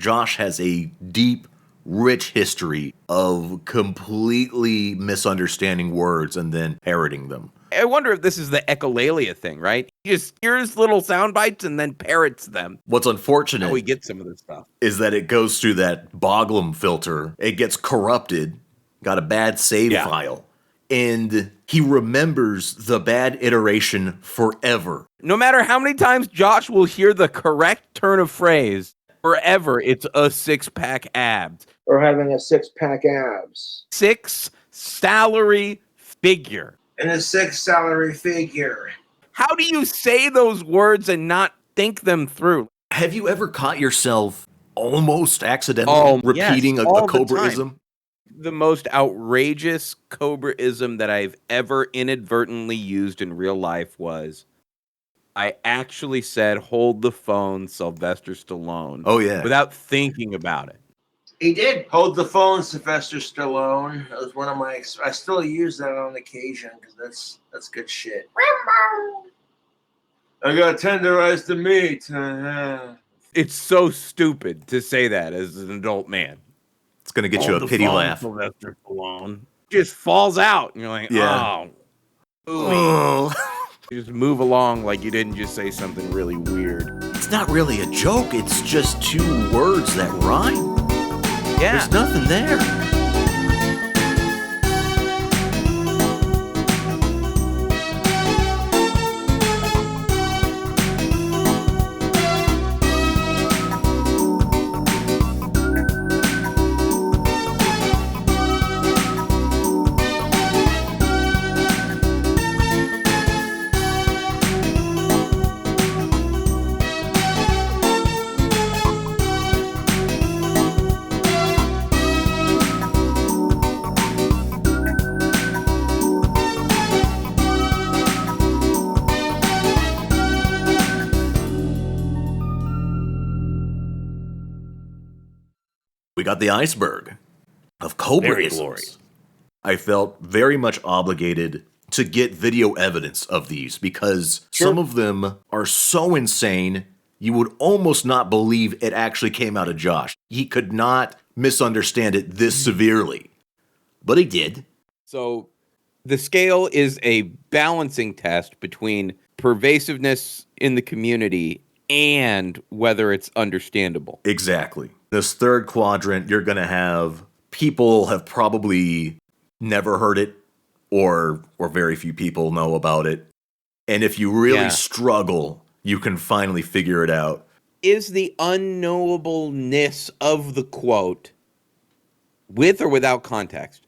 Josh has a deep, rich history of completely misunderstanding words and then parroting them. I wonder if this is the echolalia thing, right? He just hears little sound bites and then parrots them. What's unfortunate How we get some of this stuff is that it goes through that Boglum filter. It gets corrupted, got a bad save file, and he remembers the bad iteration forever. No matter how many times Josh will hear the correct turn of phrase, forever it's a six-pack abs. Or having a six-pack abs. 6 salary figure. And a 6 salary figure. How do you say those words and not think them through? Have you ever caught yourself almost accidentally repeating a Cobraism? The most outrageous Cobraism that I've ever inadvertently used in real life was, I actually said, hold the phone, Sylvester Stallone. Oh, yeah. Without thinking about it. He did hold the phone, Sylvester Stallone. That was one of my. I still use that on occasion because that's good shit. I got tenderized the meat. It's so stupid to say that as an adult man. It's gonna get you a pity laugh. Sylvester Stallone just falls out, and you're like, oh. You just move along like you didn't just say something really weird. It's not really a joke. It's just 2 words that rhyme. Yeah. There's nothing there. We got the iceberg of Cobraisms. I felt very much obligated to get video evidence of these because some of them are so insane, you would almost not believe it actually came out of Josh. He could not misunderstand it this severely, but he did. So the scale is a balancing test between pervasiveness in the community and whether it's understandable. Exactly. This third quadrant, you're going to have people have probably never heard it or very few people know about it. And if you really struggle, you can finally figure it out. Is the unknowableness of the quote with or without context?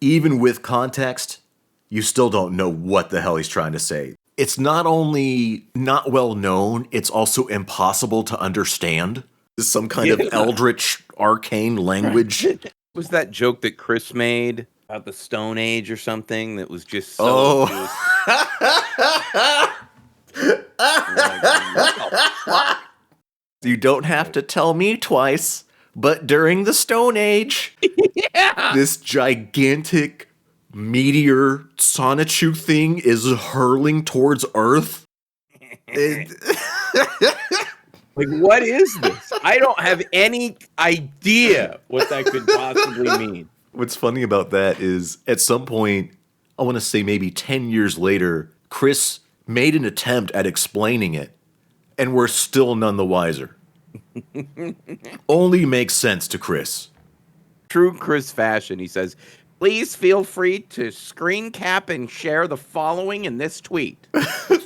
Even with context, you still don't know what the hell he's trying to say. It's not only not well known, it's also impossible to understand. Some kind of eldritch, arcane language. Was that joke that Chris made about the Stone Age or something that was just so... You don't have to tell me twice, but during the Stone Age, this gigantic meteor Sonichu thing is hurling towards Earth. Like, what is this? I don't have any idea what that could possibly mean. What's funny about that is, at some point, I want to say maybe 10 years later, Chris made an attempt at explaining it, and we're still none the wiser. Only makes sense to Chris. True Chris fashion, he says, please feel free to screen cap and share the following in this tweet.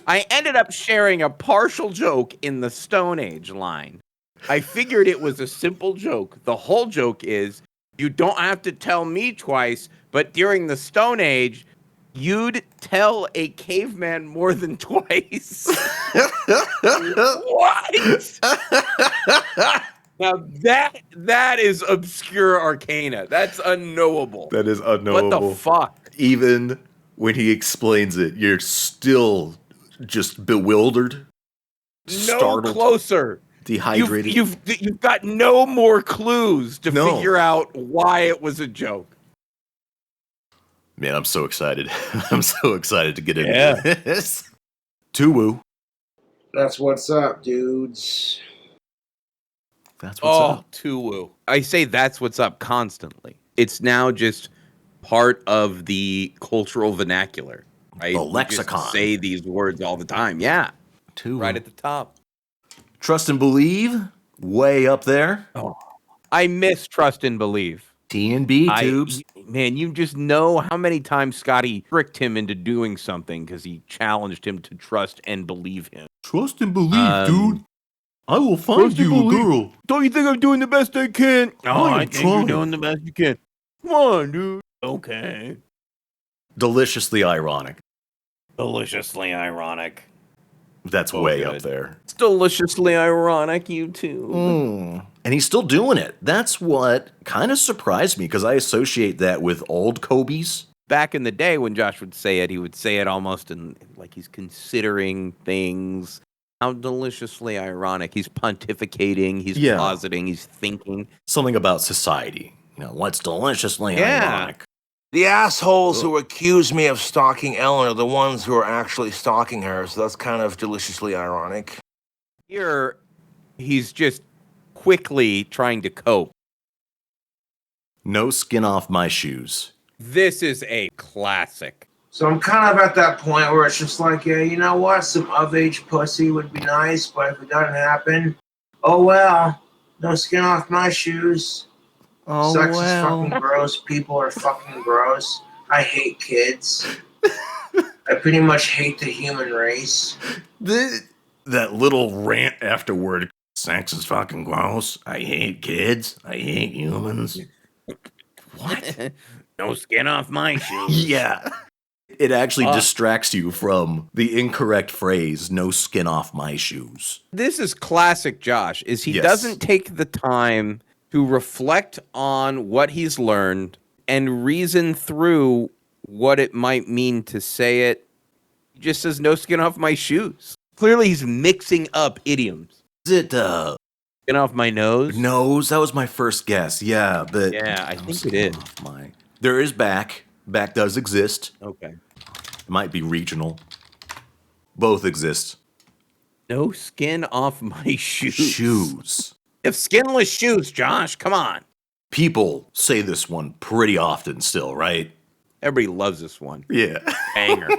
I ended up sharing a partial joke in the Stone Age line. I figured it was a simple joke. The whole joke is, you don't have to tell me twice, but during the Stone Age, you'd tell a caveman more than twice. What? Now that is obscure arcana. That's unknowable. That is unknowable. What the fuck? Even when he explains it, you're still just bewildered, startled, closer, dehydrated. You've got no more clues to figure out why it was a joke. Man, I'm so excited. I'm so excited to get into this. Tuwu. That's what's up, dudes. That's what's up. Too woo. I say that's what's up constantly. It's now just part of the cultural vernacular, right? The We just lexicon. say these words all the time. Yeah. Too Right woo. at the top. Trust and believe, way up there. Oh, I miss Trust and Believe. T&B tubes. Man, you just know how many times Scotty tricked him into doing something because he challenged him to trust and believe him. Trust and believe, dude. I will find you a girl. Don't you think I'm doing the best I can? Oh, I am I think trying. you're doing the best you can. Come on, dude. Okay. Deliciously ironic. Deliciously ironic. That's way up there. It's deliciously ironic, you two. And he's still doing it. That's what kind of surprised me because I associate that with old Kobe's. Back in the day when Josh would say it, he would say it almost in like he's considering things. How deliciously ironic. He's pontificating, he's positing, he's thinking. Something about society. You know, what's deliciously ironic. The assholes who accuse me of stalking Ellen are the ones who are actually stalking her, so that's kind of deliciously ironic. Here, he's just quickly trying to cope. No skin off my shoes. This is a classic. So I'm kind of at that point where it's just like, yeah, you know what? Some of-age pussy would be nice, but if it doesn't happen, oh well. No skin off my shoes. Oh, Sex well. is fucking gross. People are fucking gross. I hate kids. I pretty much hate the human race. That little rant afterward. Sex is fucking gross. I hate kids. I hate humans. What? No skin off my shoes. Yeah. It actually distracts you from the incorrect phrase, no skin off my shoes. This is classic Josh, is he doesn't take the time to reflect on what he's learned and reason through what it might mean to say it. He just says, no skin off my shoes. Clearly he's mixing up idioms. Is it, skin off my nose? Nose? That was my first guess. Yeah, but... Yeah, I think it is. There is back. Back does exist. Okay. It might be regional. Both exist. No skin off my shoes. Shoes. If skinless shoes, Josh, come on. People say this one pretty often still, right? Everybody loves this one. Yeah. Banger.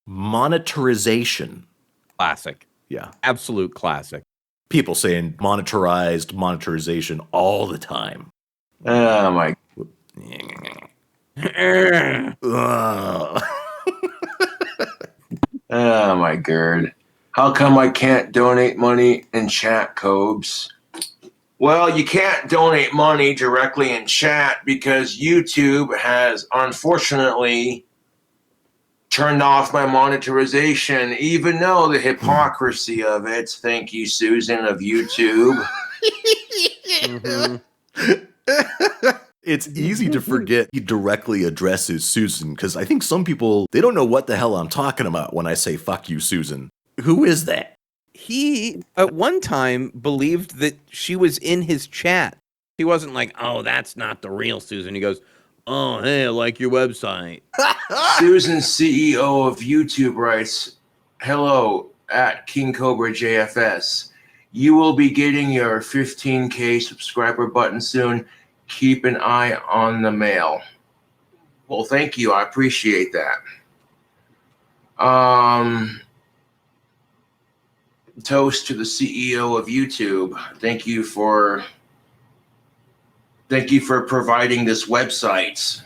Monetization. Classic. Yeah. Absolute classic. People saying monetization all the time. Oh my. Oh my god. How come I can't donate money in chat, Cobes? Well, you can't donate money directly in chat because YouTube has unfortunately turned off my monetization, even though the hypocrisy of it. Thank you, Susan of YouTube. It's easy to forget he directly addresses Susan because I think some people, they don't know what the hell I'm talking about when I say fuck you, Susan. Who is that? He, at one time, believed that she was in his chat. He wasn't like, oh, that's not the real Susan. He goes, oh, hey, I like your website. Susan, CEO of YouTube, writes, hello, at King Cobra JFS. You will be getting your 15K subscriber button soon. Keep an eye on the mail. Well, thank you. I appreciate that. Toast to the CEO of YouTube. Thank you for providing this website.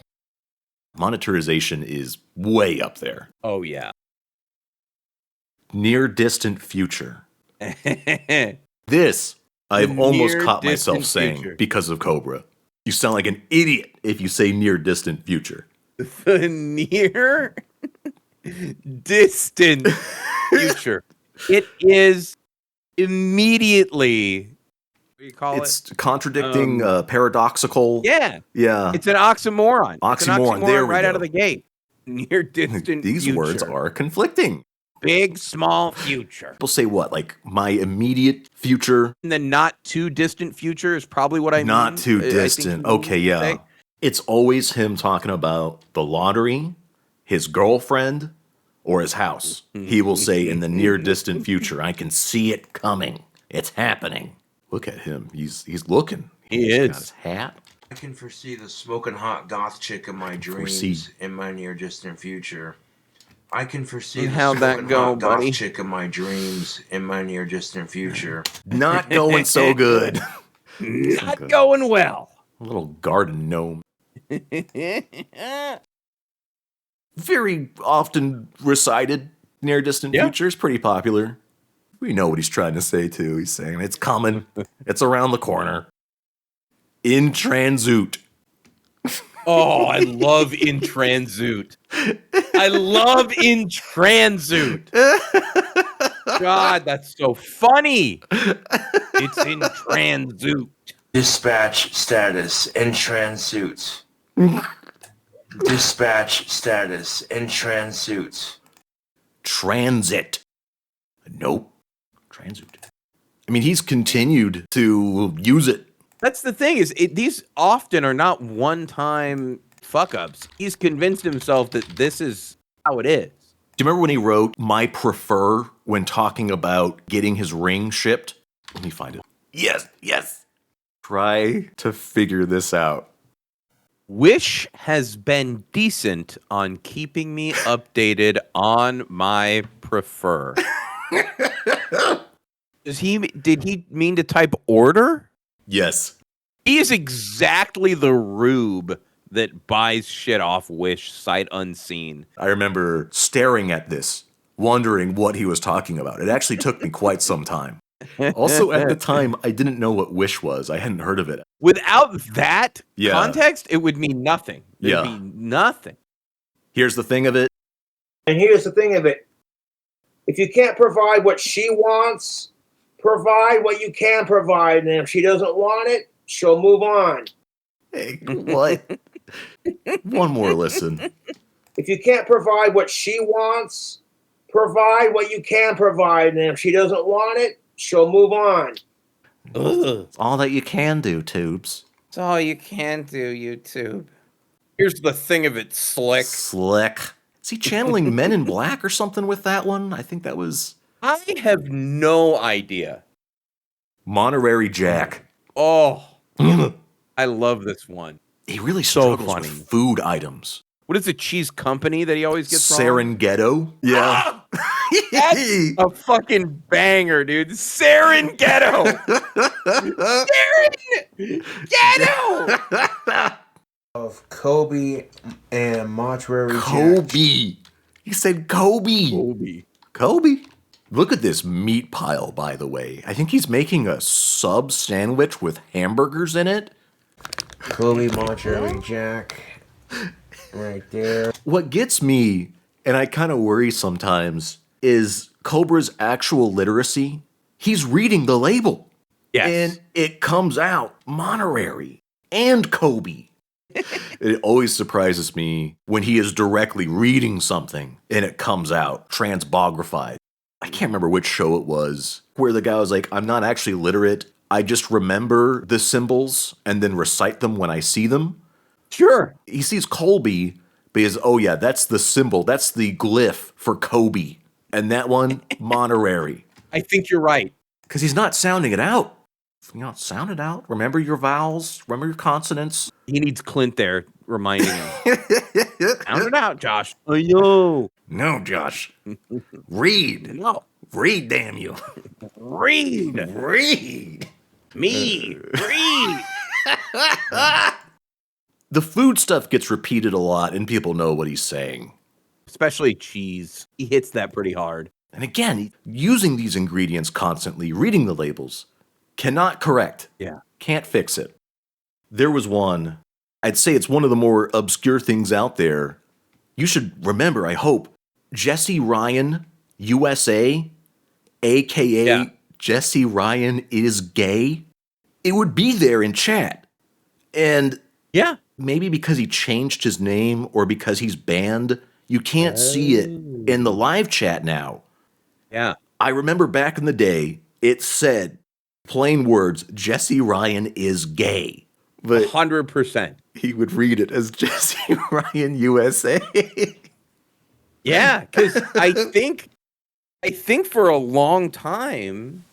Monetization is way up there. Oh, yeah. Near distant future. This, I've almost caught myself saying because of Cobra. You sound like an idiot if you say near distant future. The near distant future. It is immediately, what do you call it? It's contradicting, paradoxical. Yeah. Yeah. It's an oxymoron. It's an Oxymoron. There we right go. out of the gate. Near distant These future. words are conflicting. Big, small future. People say what? Like my immediate future? And the not too distant future is probably what I mean. Not too distant. Okay, yeah. Say. It's always him talking about the lottery, his girlfriend, or his house. He will say in the near distant future, I can see it coming. It's happening. Look at him. He's looking. He's got his hat. I can foresee the smoking hot goth chick in my dreams in my near distant future. I can foresee the How'd that smoking go, hot buddy? goth chick in my dreams in my near distant future. Not going so good. Not going well. A little garden gnome. Very often recited. Near distant future is pretty popular. We know what he's trying to say, too. He's saying it's coming. It's around the corner. In transit. Oh, I love in transit. I love in transit. God, that's so funny. It's in transit. Dispatch status in transit. Dispatch status in transit. Transit. Nope. Transit. I mean, he's continued to use it. That's the thing is, these often are not one-time fuck-ups. He's convinced himself that this is how it is. Do you remember when he wrote "my prefer" when talking about getting his ring shipped? Let me find it. Yes. Try to figure this out. Wish has been decent on keeping me updated on my prefer. Did he mean to type order? Yes. He is exactly the rube that buys shit off Wish sight unseen. I remember staring at this, wondering what he was talking about. It actually took me quite some time. Also, at the time, I didn't know what Wish was. I hadn't heard of it. Without that context, it would mean nothing. It would be nothing. Here's the thing of it. And here's the thing of it. If you can't provide what she wants, provide what you can provide. And if she doesn't want it, she'll move on. Hey, what? One more listen. If you can't provide what she wants, provide what you can provide. And if she doesn't want it, she'll move on. It's all that you can do, Tubes. It's all you can do, YouTube. Here's the thing of it, Slick. Slick. Is he channeling Men in Black or something with that one? I think that was... I have no idea. Honorary Jack. Oh, I love this one. He really So struggles funny. with food items. What is the cheese company that he always gets wrong? Serenghetto. Yeah. That's a fucking banger, dude. Serenghetto. Serenghetto. Of Kobe and Mortuary Jack. Kobe. He said Kobe. Kobe. Look at this meat pile, by the way. I think he's making a sub sandwich with hamburgers in it. Kobe, Mortuary Jack. Right there. What gets me, and I kind of worry sometimes, is Cobra's actual literacy. He's reading the label. Yes. And it comes out Honorary and Kobe. It always surprises me when he is directly reading something and it comes out transbogrified. I can't remember which show it was where the guy was like, I'm not actually literate. I just remember the symbols and then recite them when I see them. Sure. He sees Colby because, oh yeah, that's the symbol. That's the glyph for Kobe. And that one, Honorary. I think you're right. Because he's not sounding it out. You know, sound it out. Remember your vowels. Remember your consonants. He needs Clint there reminding him. Sound it out, Josh. Oh, yo. No, Josh. Read. No. Read, damn you. Read. Read. Me. Read. The food stuff gets repeated a lot, and people know what he's saying. Especially cheese. He hits that pretty hard. And again, using these ingredients constantly, reading the labels, cannot correct. Yeah. Can't fix it. There was one, I'd say it's one of the more obscure things out there. You should remember, I hope, Jesse Ryan, USA, a.k.a. Jesse Ryan is gay. It would be there in chat. And yeah, maybe because he changed his name or because he's banned, you can't see it in the live chat now. Yeah. I remember back in the day, it said, plain words, Jesse Ryan is gay. But 100%. He would read it as Jesse Ryan USA. Yeah, because I think for a long time,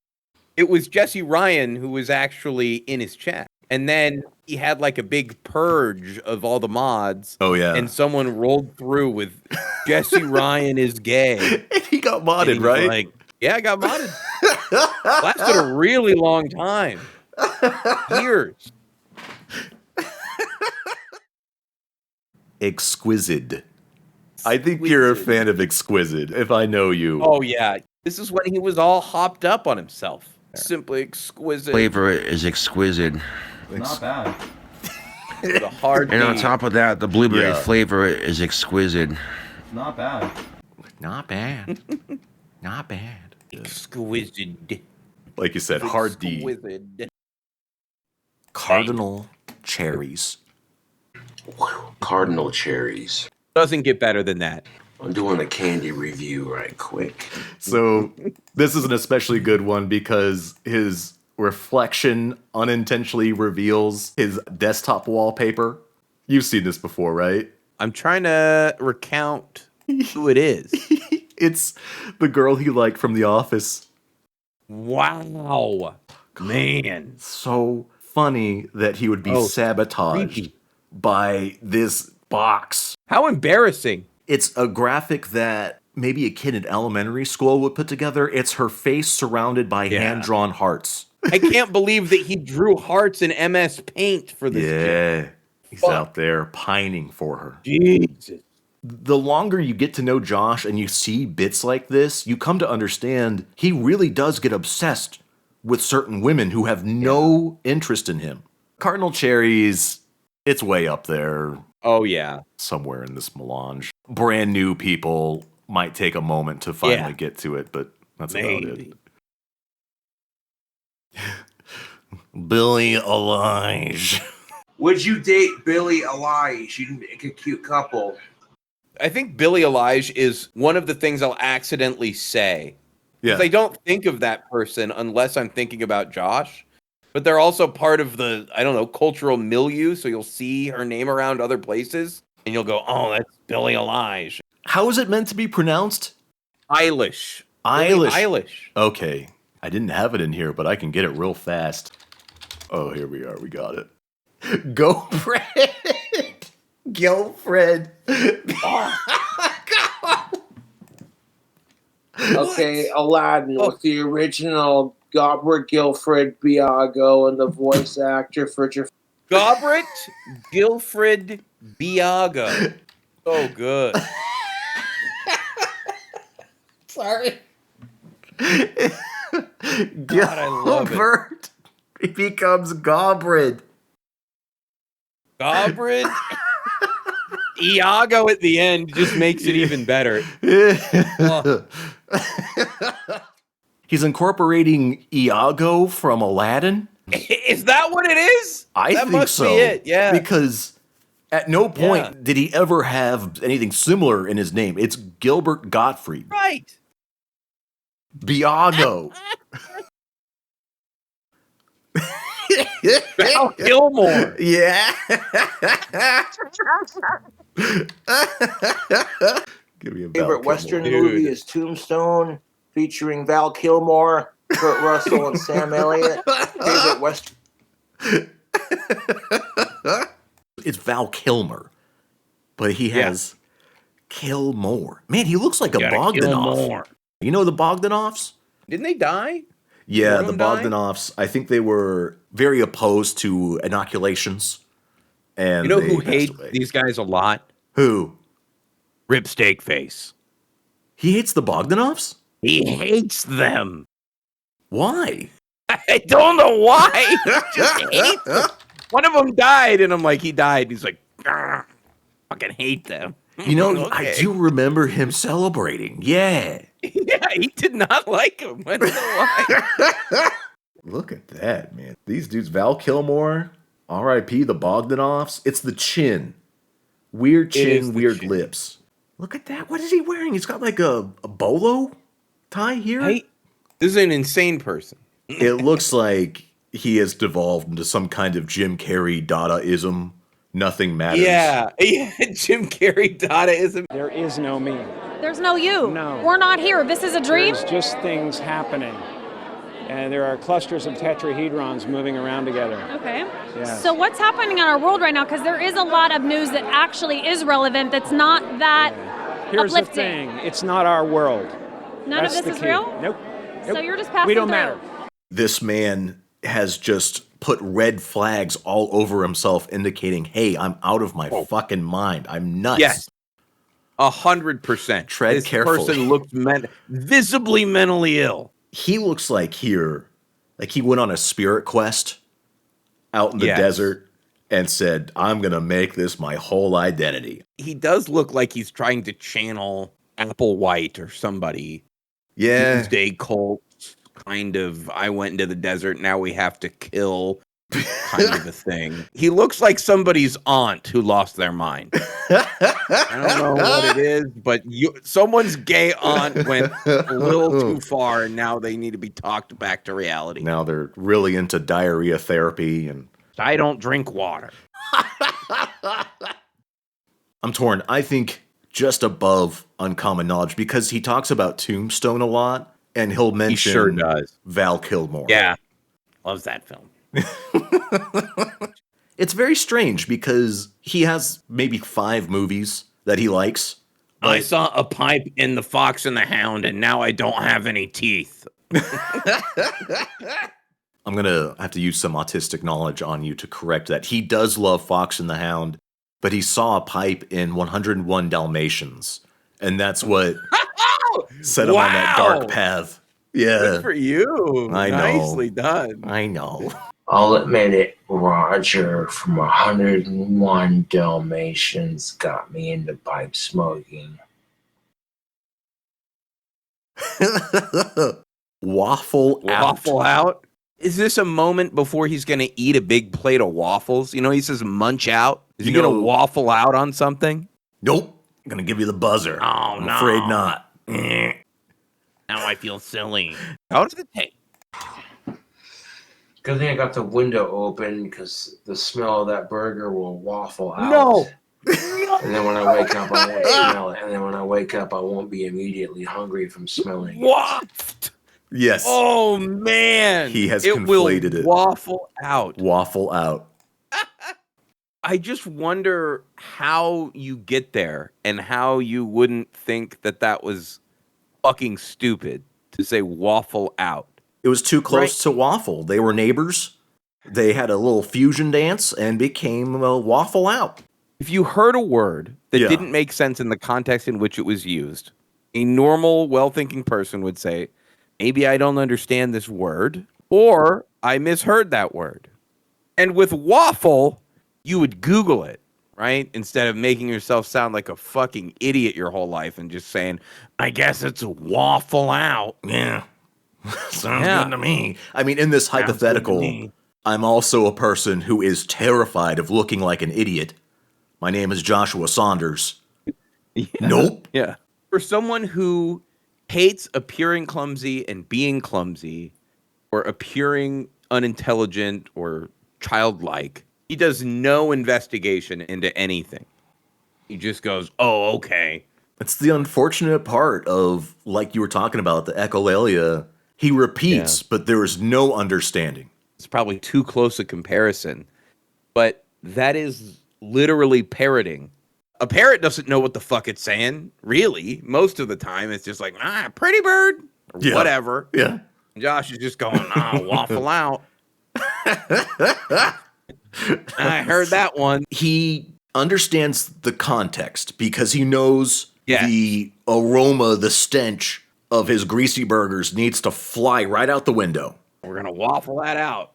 It was Jesse Ryan who was actually in his chat. And then he had like a big purge of all the mods. Oh, yeah. And someone rolled through with Jesse Ryan is gay. And he got modded, right? Like, yeah, I got modded. Lasted a really long time. Years. Exquisite. I think you're a fan of Exquisite, if I know you. Oh, yeah. This is when he was all hopped up on himself. Simply exquisite. Flavor is exquisite. Not bad. With a hard And on D. top of that, the blueberry Yeah. flavor is exquisite. Not bad. Not bad. Not bad. Exquisite. Like you said, hard D. Exquisite. Cardinal cherries. Cardinal cherries. Doesn't get better than that. I'm doing a candy review right quick. So this is an especially good one because his reflection unintentionally reveals his desktop wallpaper. You've seen this before, right? I'm trying to recount who it is. It's the girl he liked from The Office. Wow. Man. So funny that he would be sabotaged creepy. by this box. How embarrassing. It's a graphic that maybe a kid in elementary school would put together. It's her face surrounded by hand-drawn hearts. I can't believe that he drew hearts in MS Paint for this kid. Yeah. He's out there pining for her. Jesus. The longer you get to know Josh and you see bits like this, you come to understand he really does get obsessed with certain women who have no interest in him. Cardinal Cherries, it's way up there. Oh, yeah. Somewhere in this melange. Brand new people might take a moment to finally get to it, but that's about it. Billy Eilish. Would you date Billy Eilish? You'd make a cute couple. I think Billy Eilish is one of the things I'll accidentally say. Yeah. 'Cause I don't think of that person unless I'm thinking about Josh. But they're also part of the, I don't know, cultural milieu. So you'll see her name around other places and you'll go, oh, that's Billy Eilish. How is it meant to be pronounced? Eilish. Eilish. Eilish. Okay. I didn't have it in here, but I can get it real fast. Oh, here we are. We got it. Go, Fred. Gilfred. Okay, Aladdin with the original Gobert Gilfred Biago and the voice actor for Gobert Gilfred Biago. So good. Sorry. God, I love it. Gilbert becomes Gobred. Gobert. Iago at the end just makes it even better. He's incorporating Iago from Aladdin. Is that what it is? I that think must so. be it. Yeah. Because at no point did he ever have anything similar in his name. It's Gilbert Gottfried. Right. Biago. Val Kilmer. Yeah. Give me a Val favorite Kilmer. Western movie is Tombstone, featuring Val Kilmer, Kurt Russell, and Sam Elliott. Favorite Western. It's Val Kilmer, but he has Kilmore. Man, he looks like a Bogdanov. You know the Bogdanovs? Didn't they die? Yeah, One the of them died? Bogdanovs. I think they were very opposed to inoculations. And You know they who passed hates away. these guys a lot? Who? Rip Steakface. He hates the Bogdanovs? He hates them. Why? I don't know why. He just hates them. One of them died, and I'm like, he died. He's like, fucking hate them. You know, Okay. I do remember him celebrating. Yeah. Yeah, he did not like him. I don't know why. Look at that, man. These dudes, Val Kilmer, R.I.P. the Bogdanovs. It's the chin. Weird It is chin, the weird chin. lips. Look at that. What is he wearing? He's got like a bolo tie here. This is an insane person. It looks like he has devolved into some kind of Jim Carrey Dadaism. Nothing matters. Yeah, Jim Carrey Dadaism. There is no me. There's no you. No. We're not here. This is a dream. There's just things happening. and there are clusters of tetrahedrons moving around together. Okay. Yes. So what's happening in our world right now? Because there is a lot of news that actually is relevant that's not that Here's the uplifting. thing. It's not our world. None That's of this the is key. real? Nope. So you're just passing We don't through. matter. This man has just put red flags all over himself, indicating, hey, I'm out of my fucking mind. I'm nuts. Yes. 100%. Tread this carefully. person looks visibly mentally ill. He looks like he went on a spirit quest out in the desert and said, I'm going to make this my whole identity. He does look like he's trying to channel Applewhite or somebody. Yeah. Doomsday cult kind of, I went into the desert, now we have to kill kind of a thing. He looks like somebody's aunt who lost their mind. I don't know what it is, but someone's gay aunt went a little too far, and now they need to be talked back to reality. Now they're really into diarrhea therapy. And I don't drink water. I'm torn. I think just above uncommon knowledge, because he talks about Tombstone a lot, and he'll mention sure does. Val Kilmer. Yeah. Loves that film. It's very strange because he has maybe 5 movies that he likes. I saw a pipe in The Fox and the Hound, and now I don't have any teeth. I'm going to have to use some autistic knowledge on you to correct that. He does love Fox and the Hound, but he saw a pipe in 101 Dalmatians, and that's what set him on that dark path. Yeah. Good for you. I know. Nicely done. I know. I'll admit it, Roger from 101 Dalmatians got me into pipe smoking. Waffle out? Is this a moment before he's going to eat a big plate of waffles? You know, he says munch out. Is he going to waffle out on something? Nope. I'm going to give you the buzzer. Oh, I'm afraid not. Now I feel silly. How does it taste? Good thing I got the window open because the smell of that burger will waffle out. No. And then when I wake up, I won't smell it. And then when I wake up, I won't be immediately hungry from smelling it. What? Yes. Oh, man. He has it conflated will it. Waffle out. Waffle out. I just wonder how you get there and how you wouldn't think that that was fucking stupid to say waffle out. It was too close to waffle. They were neighbors. They had a little fusion dance and became a waffle out. If you heard a word that didn't make sense in the context in which it was used, a normal, well-thinking person would say, maybe I don't understand this word, or I misheard that word. And with waffle, you would Google it, right? Instead of making yourself sound like a fucking idiot your whole life and just saying, I guess it's waffle out. Yeah. Sounds good to me. I mean, in this hypothetical, I'm also a person who is terrified of looking like an idiot. My name is Joshua Saunders. Nope. Yeah. For someone who hates appearing clumsy and being clumsy, or appearing unintelligent or childlike, he does no investigation into anything. He just goes, oh, okay. That's the unfortunate part of, like you were talking about, the echolalia. He repeats, but there is no understanding. It's probably too close a comparison, but that is literally parroting. A parrot doesn't know what the fuck it's saying, really. Most of the time, it's just like, pretty bird, or whatever. Yeah. And Josh is just going, waffle out. I heard that one. He understands the context because he knows the aroma, the stench of his greasy burgers needs to fly right out the window. We're going to waffle that out.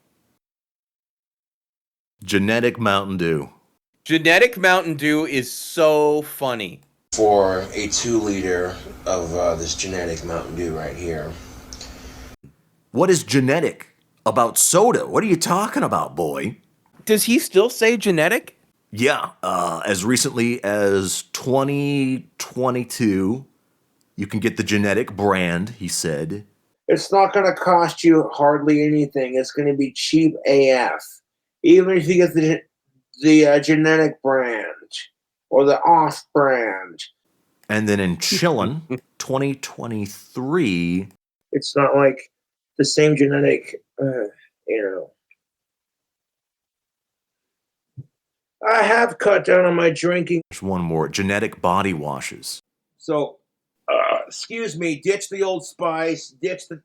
Genetic Mountain Dew. Genetic Mountain Dew is so funny. For a 2-liter of this genetic Mountain Dew right here. What is genetic about soda? What are you talking about, boy? Does he still say genetic? Yeah. As recently as 2022, you can get the genetic brand, he said. It's not going to cost you hardly anything. It's going to be cheap AF. Even if you get the genetic brand or the off brand. And then in Chillin', 2023. It's not like the same genetic, I have cut down on my drinking. There's one more. Genetic body washes. So, excuse me, ditch the Old Spice, ditch the,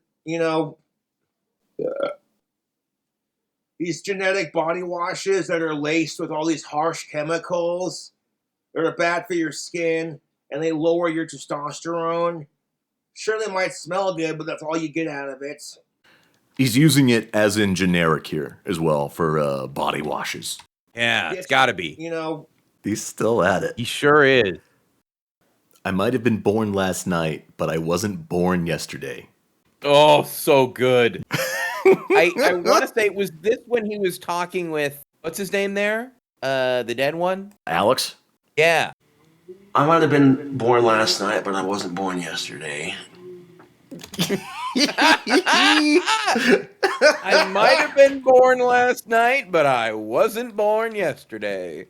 these genetic body washes that are laced with all these harsh chemicals that are bad for your skin, and they lower your testosterone. Sure, they might smell good, but that's all you get out of it. He's using it as in generic here as well for body washes. Yeah, it's got to be. He's still at it. He sure is. I might have been born last night, but I wasn't born yesterday. Oh, so good. I want to say, was this when he was talking with, what's his name there? The dead one? Alex? Yeah. I might have been born last night, but I wasn't born yesterday. I might have been born last night, but I wasn't born yesterday.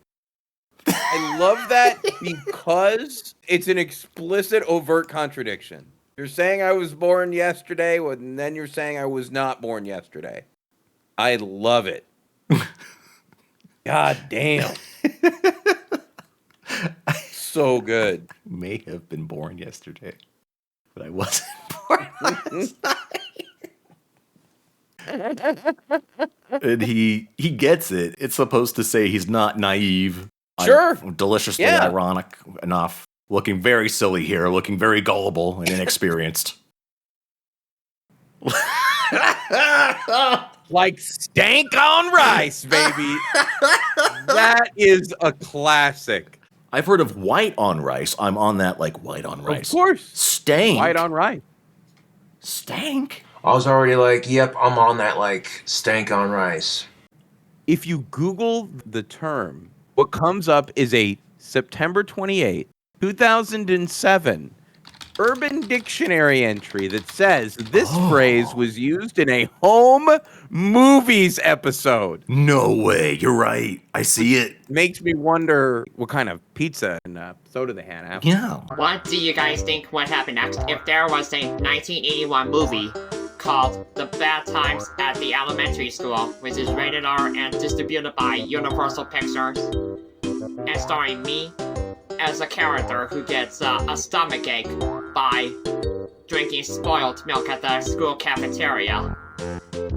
I love that because it's an explicit, overt contradiction. You're saying I was born yesterday, and then you're saying I was not born yesterday. I love it. God damn. So good. May have been born yesterday, but I wasn't born last night. And he gets it. It's supposed to say he's not naive. Sure. Deliciously ironic enough. Looking very silly here. Looking very gullible and inexperienced. Like stank on rice, baby. That is a classic. I've heard of white on rice. I'm on that like white on rice. Of course. Stank. White on rice. Stank? I was already like, yep, I'm on that like stank on rice. If you Google the term, what comes up is a September 28, 2007 Urban Dictionary entry that says this phrase was used in a home movies episode. No way. You're right. I see it. Makes me wonder what kind of pizza and soda they had after. Yeah. What do you guys think would happen next if there was a 1981 movie called The Bad Times at the Elementary School, which is rated R and distributed by Universal Pictures, and starring me as a character who gets a stomachache by drinking spoiled milk at the school cafeteria,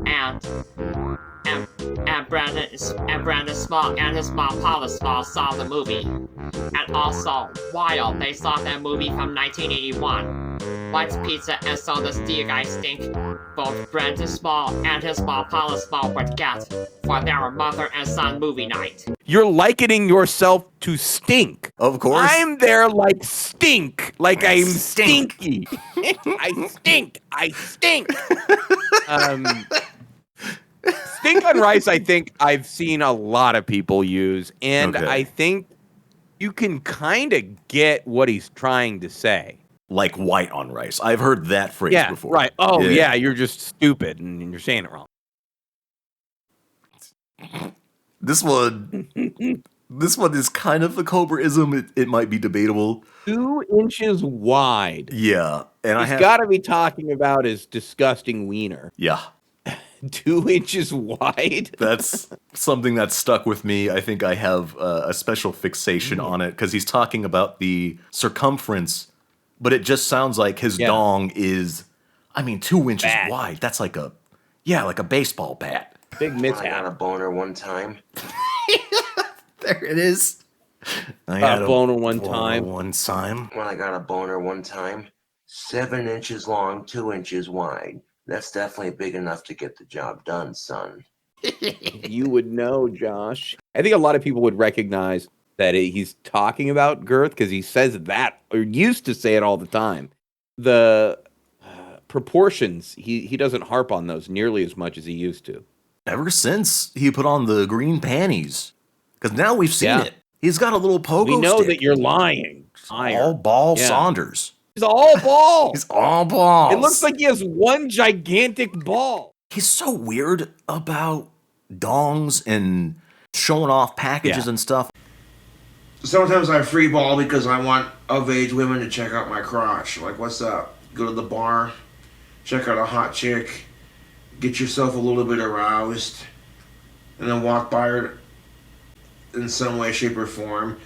and Brandon Small and his mom Paula Small saw the movie, and also while they saw that movie from 1981, White's Pizza and sodas do you guys think both Brandon Small and his mom Paula Small would get for their mother and son movie night? You're likening yourself to stink. Of course. I'm there like stink. Like I'm stinky. I stink. Stink on rice, I think I've seen a lot of people use. And I think you can kind of get what he's trying to say. Like white on rice. I've heard that phrase before. Right. Oh, yeah, you're just stupid and you're saying it wrong. This one is kind of a Cobraism. It might be debatable. 2 inches wide. Yeah. And He's got to be talking about his disgusting wiener. Yeah. 2 inches wide? That's something that's stuck with me. I think I have a special fixation on it because he's talking about the circumference, but it just sounds like his dong is, 2 inches wide. That's like a baseball bat. Big mishap. I got a boner one time. There it is. I got a boner one time. When I got a boner one time, 7 inches long, 2 inches wide. That's definitely big enough to get the job done, son. You would know, Josh. I think a lot of people would recognize that he's talking about girth because he says that, or used to say it all the time. The proportions, he doesn't harp on those nearly as much as he used to. Ever since he put on the green panties. Because now we've seen it. He's got a little pogo We know stick. that you're lying. All ball Saunders. He's all ball. He's all balls. It looks like he has one gigantic ball. He's so weird about dongs and showing off packages and stuff. Sometimes I free ball because I want of-age women to check out my crotch. Like, what's up? Go to the bar, check out a hot chick, get yourself a little bit aroused, and then walk by her in some way, shape, or form.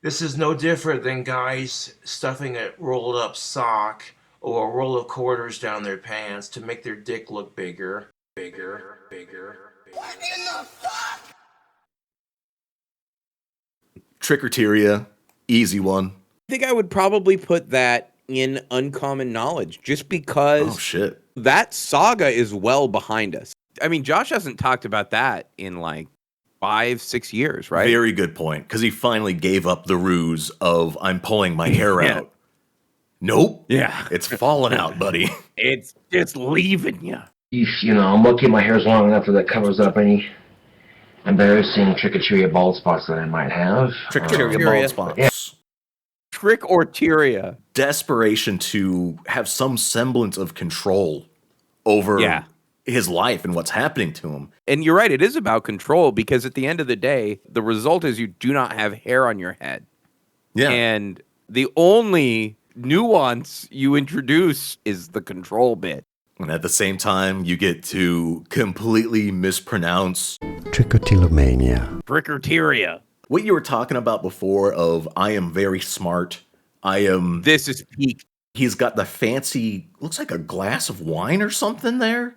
This is no different than guys stuffing a rolled up sock or a roll of quarters down their pants to make their dick look bigger. What in the fuck? Tricketeria, easy one. I think I would probably put that in uncommon knowledge just because Oh, shit. that saga is well behind us. I mean, Josh hasn't talked about that in like 5-6 years, right? Very good point, because he finally gave up the ruse of I'm pulling my hair Yeah. out. Nope. Yeah. It's falling out, buddy. It's just leaving you. You know, I'm lucky my hair's long enough that covers up any embarrassing tricketeria bald spots that I might have. Tricketeria bald spots. Yeah. Trick-or-teria. Desperation to have some semblance of control over his life and what's happening to him. And you're right, it is about control because at the end of the day, the result is you do not have hair on your head. Yeah. And the only nuance you introduce is the control bit. And at the same time, you get to completely mispronounce Trichotillomania. Tricketeria. what you were talking about before of I am very smart. This is peak. He's got the fancy, looks like a glass of wine or something there.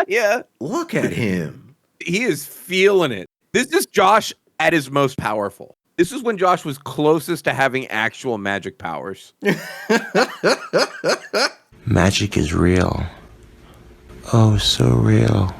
Yeah. Look at him. He is feeling it. This is Josh at his most powerful. This is when Josh was closest to having actual magic powers. Magic is real. Oh, so real.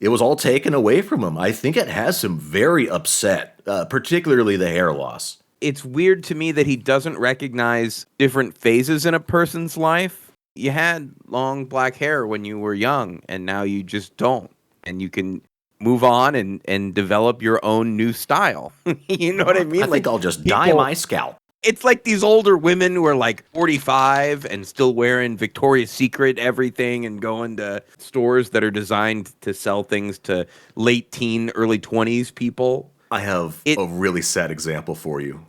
It was all taken away from him. I think it has him very upset, particularly the hair loss. It's weird to me that he doesn't recognize different phases in a person's life. You had long black hair when you were young, and now you just don't. And you can move on and develop your own new style. You know what I mean? I think I'll just dye my scalp. It's like these older women who are like 45 and still wearing Victoria's Secret everything and going to stores that are designed to sell things to late teen, early 20s people. I have a really sad example for you.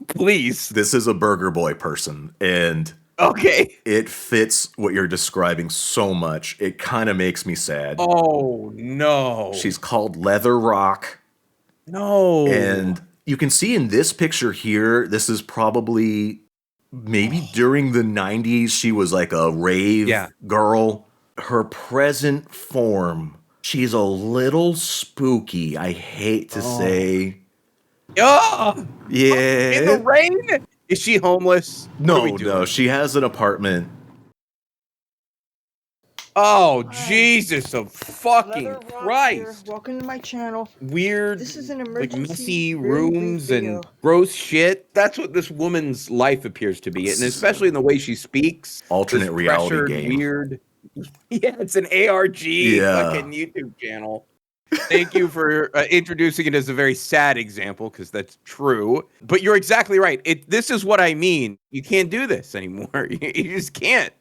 Please. This is a Burger Boy person, and okay, it fits what you're describing so much. It kind of makes me sad. Oh, no. She's called Leather Rock. No. And you can see in this picture here, this is probably maybe during the 90s. She was like a rave girl. Her present form, she's a little spooky. I hate to say. Oh, yeah. In the rain? Is she homeless? No. She has an apartment. Oh, Jesus of fucking Christ. Welcome to my channel. Weird, This is an like emergency messy really big rooms video. and gross shit. That's what this woman's life appears to be. And especially in the way she speaks. Alternate this reality pressured, game. Weird. Yeah, it's an ARG fucking YouTube channel. Thank you for introducing it as a very sad example, because that's true. But you're exactly right. This is what I mean. You can't do this anymore. You just can't.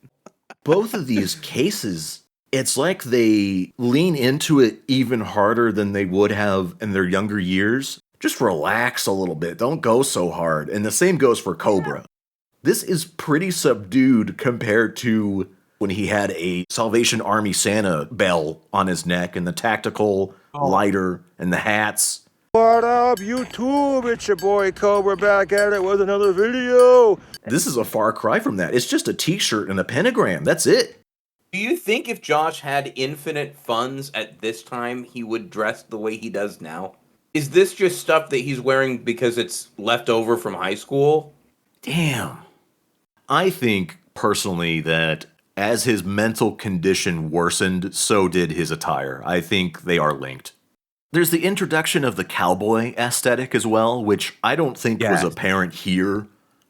Both of these cases, it's like they lean into it even harder than they would have in their younger years. Just relax a little bit. Don't go so hard. And the same goes for Cobra. This is pretty subdued compared to when he had a Salvation Army Santa bell on his neck and the tactical lighter and the hats. What up, YouTube? It's your boy Cobra back at it with another video. This is a far cry from that. It's just a t-shirt and a pentagram. That's it. Do you think if Josh had infinite funds at this time, he would dress the way he does now? Is this just stuff that he's wearing because it's left over from high school? Damn. I think, personally, that as his mental condition worsened, so did his attire. I think they are linked. There's the introduction of the cowboy aesthetic as well, which I don't think was apparent here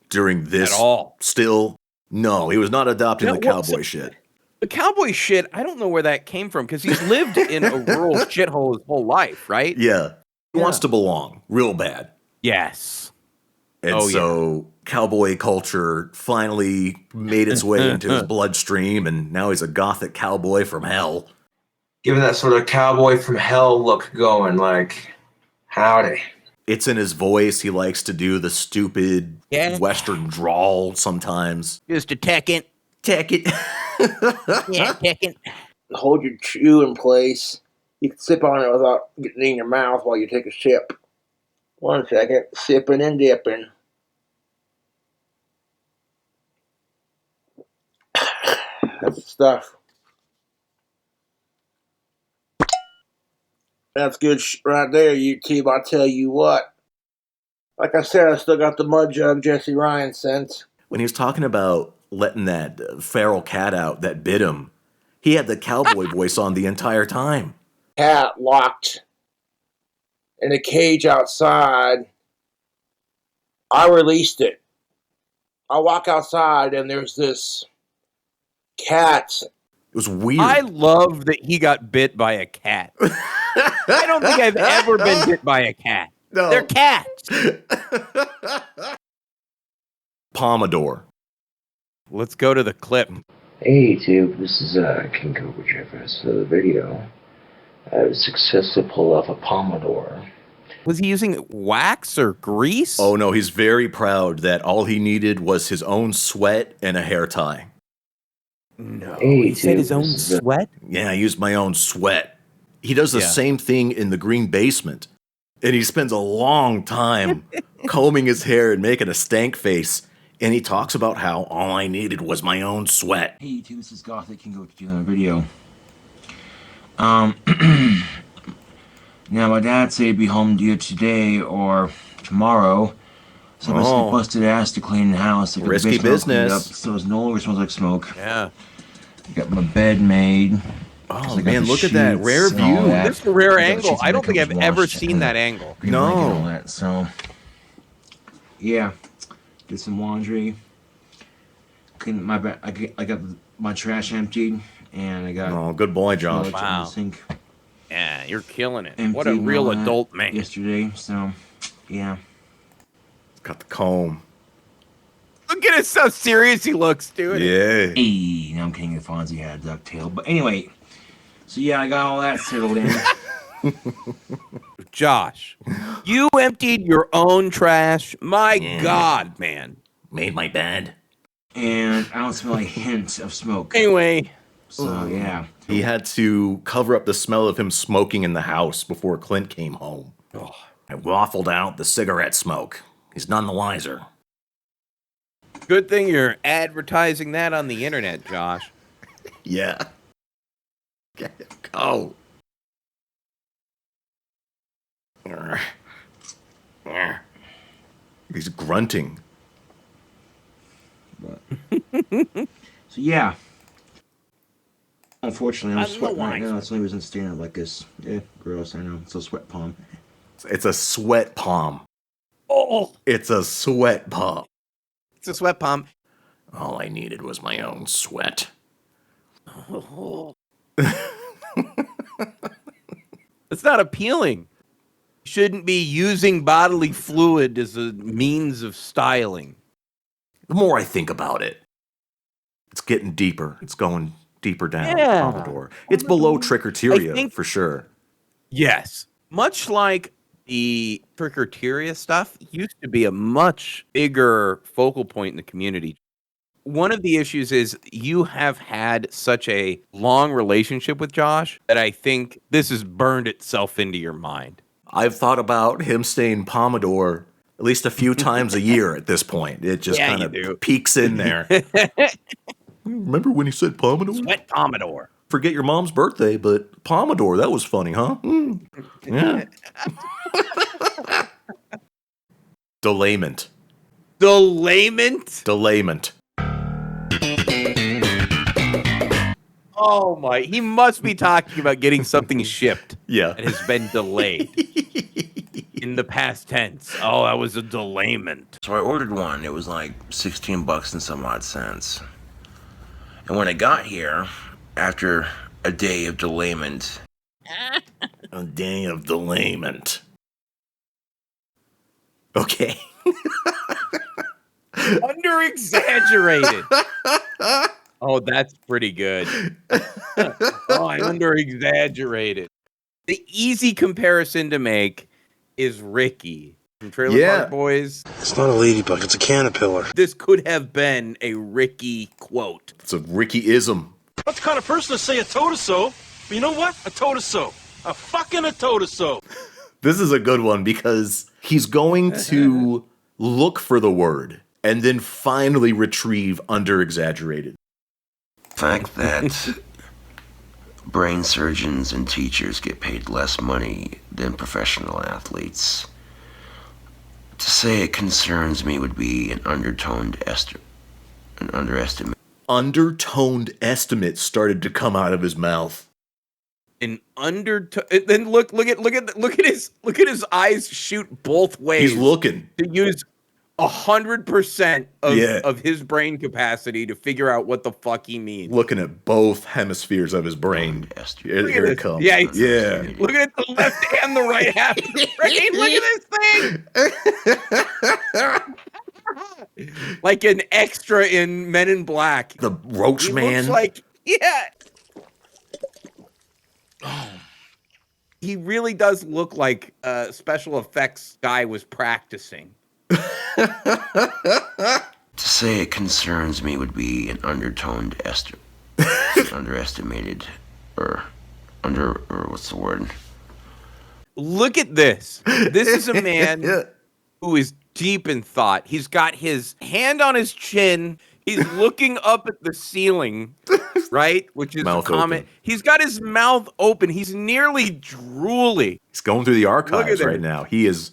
during this. At all. Still, no, he was not adopting the cowboy shit. The cowboy shit, I don't know where that came from, because he's lived in a rural shithole his whole life, right? Yeah. He wants to belong real bad. Yes. And so cowboy culture finally made its way into his bloodstream, and now he's a gothic cowboy from hell. Giving that sort of cowboy from hell look going, like, howdy. It's in his voice. He likes to do the stupid Western drawl sometimes. Just a Tekken. Tekken. Yeah, Tekken. hold your chew in place. You can sip on it without getting it in your mouth while you take a sip. 1 second. Sipping and dipping. That's the stuff. That's good right there, YouTube. I tell you what. Like I said, I still got the mud jug Jesse Ryan sent. When he was talking about letting that feral cat out that bit him, he had the cowboy voice on the entire time. Cat locked in a cage outside. I released it. I walk outside and there's this cat. It was weird. I love that he got bit by a cat. I don't think I've ever been bit by a cat. No. They're cats. Pomodoro. Let's go to the clip. Hey YouTube, this is King Cobra Jeffers for the video. I was successful to pull off a Pomodoro. Was he using wax or grease? Oh no, he's very proud that all he needed was his own sweat and a hair tie. No, Hey, he said his dude, own this is sweat? Yeah, I used my own sweat. He does the same thing in the green basement. And he spends a long time combing his hair and making a stank face. And he talks about how all I needed was my own sweat. Hey YouTube, this is Gothic King Cobra doing a video. Now my dad said he'd be home either today or tomorrow. So I basically busted ass to clean the house. Risky business. Up, so it no longer smells like smoke. Yeah. Got my bed made. Oh man, look at that rare view. This is a rare angle. I don't think I've ever seen that angle. No. So yeah, did some laundry. Cleaned my bed. I got my trash emptied, and I got. Oh, good boy, Josh. Wow. Sink Yeah, you're killing it. emptied What a and real all that adult man. yesterday. So yeah. Got the comb. Look at us, how serious he looks, dude. Yeah. Hey, now I'm kidding if Fonzie had a ducktail. But anyway, so yeah, I got all that settled in. Josh, you emptied your own trash? My God, man. Made my bed. And I don't smell a hint of smoke. Anyway. So yeah. He had to cover up the smell of him smoking in the house before Clint came home. I waffled out the cigarette smoke. He's none the wiser. Good thing you're advertising that on the internet, Josh. Yeah. Go. He's grunting. So yeah. Unfortunately, I'm I'm sweating the right now. wiser. That's the only reason it's standing up like this. Yeah, gross, I know. It's a sweat palm. It's a sweat palm. Oh, It's a sweat palm. it's a sweat palm. All I needed was my own sweat. It's not appealing. Shouldn't be using bodily fluid as a means of styling. The more I think about it, it's getting deeper. It's going deeper down. Yeah. Pomodoro. It's below Tricketeria, I think- for sure. Yes. Much like the Tricketeria stuff used to be a much bigger focal point in the community. One of the issues is you have had such a long relationship with Josh that I think this has burned itself into your mind. I've thought about him staying Pomodoro at least a few times a year at this point. It just Yeah, kind you do. of peeks in there. Remember when he said Pomodoro? Sweat Pomodoro. Forget your mom's birthday, but Pomodoro, that was funny, huh? Yeah. Delayment. Delayment? Delayment. Oh my, he must be talking about getting something shipped Yeah. that has been delayed. In the past tense. Oh, that was a delayment. So I ordered one. It was like 16 bucks and some odd cents. And when I got here, after a day of delayment, A day of delayment. Okay. Under exaggerated. Oh, that's pretty good. Oh, I under exaggerated. The easy comparison to make is Ricky from Trailer Park Boys. It's not a ladybug, it's a caterpillar. This could have been a Ricky quote. It's a Ricky-ism. Not the kind of person to say a toe soap, but you know what? A toe soap. A fucking a toe soap. This is a good one because he's going to look for the word and then finally retrieve under-exaggerated. The fact that brain surgeons and teachers get paid less money than professional athletes. To say it concerns me would be an underestimate. Undertoned estimate started to come out of his mouth. An undertone. Then look at his eyes shoot both ways. He's looking to use 100% of his brain capacity to figure out what the fuck he means. Looking at both hemispheres of his brain. Here it comes. Yeah, looking at the left and the right half of the brain. Look at this thing. Like an extra in Men in Black. The Roach Man. Looks like, yeah. Oh. He really does look like a special effects guy was practicing. To say it concerns me would be an underestimated, or what's the word? Look at this. This is a man who is deep in thought. He's got his hand on his chin. He's looking up at the ceiling, right? Which is a comment. Open. He's got his mouth open. He's nearly drooling. He's going through the archives right now. He is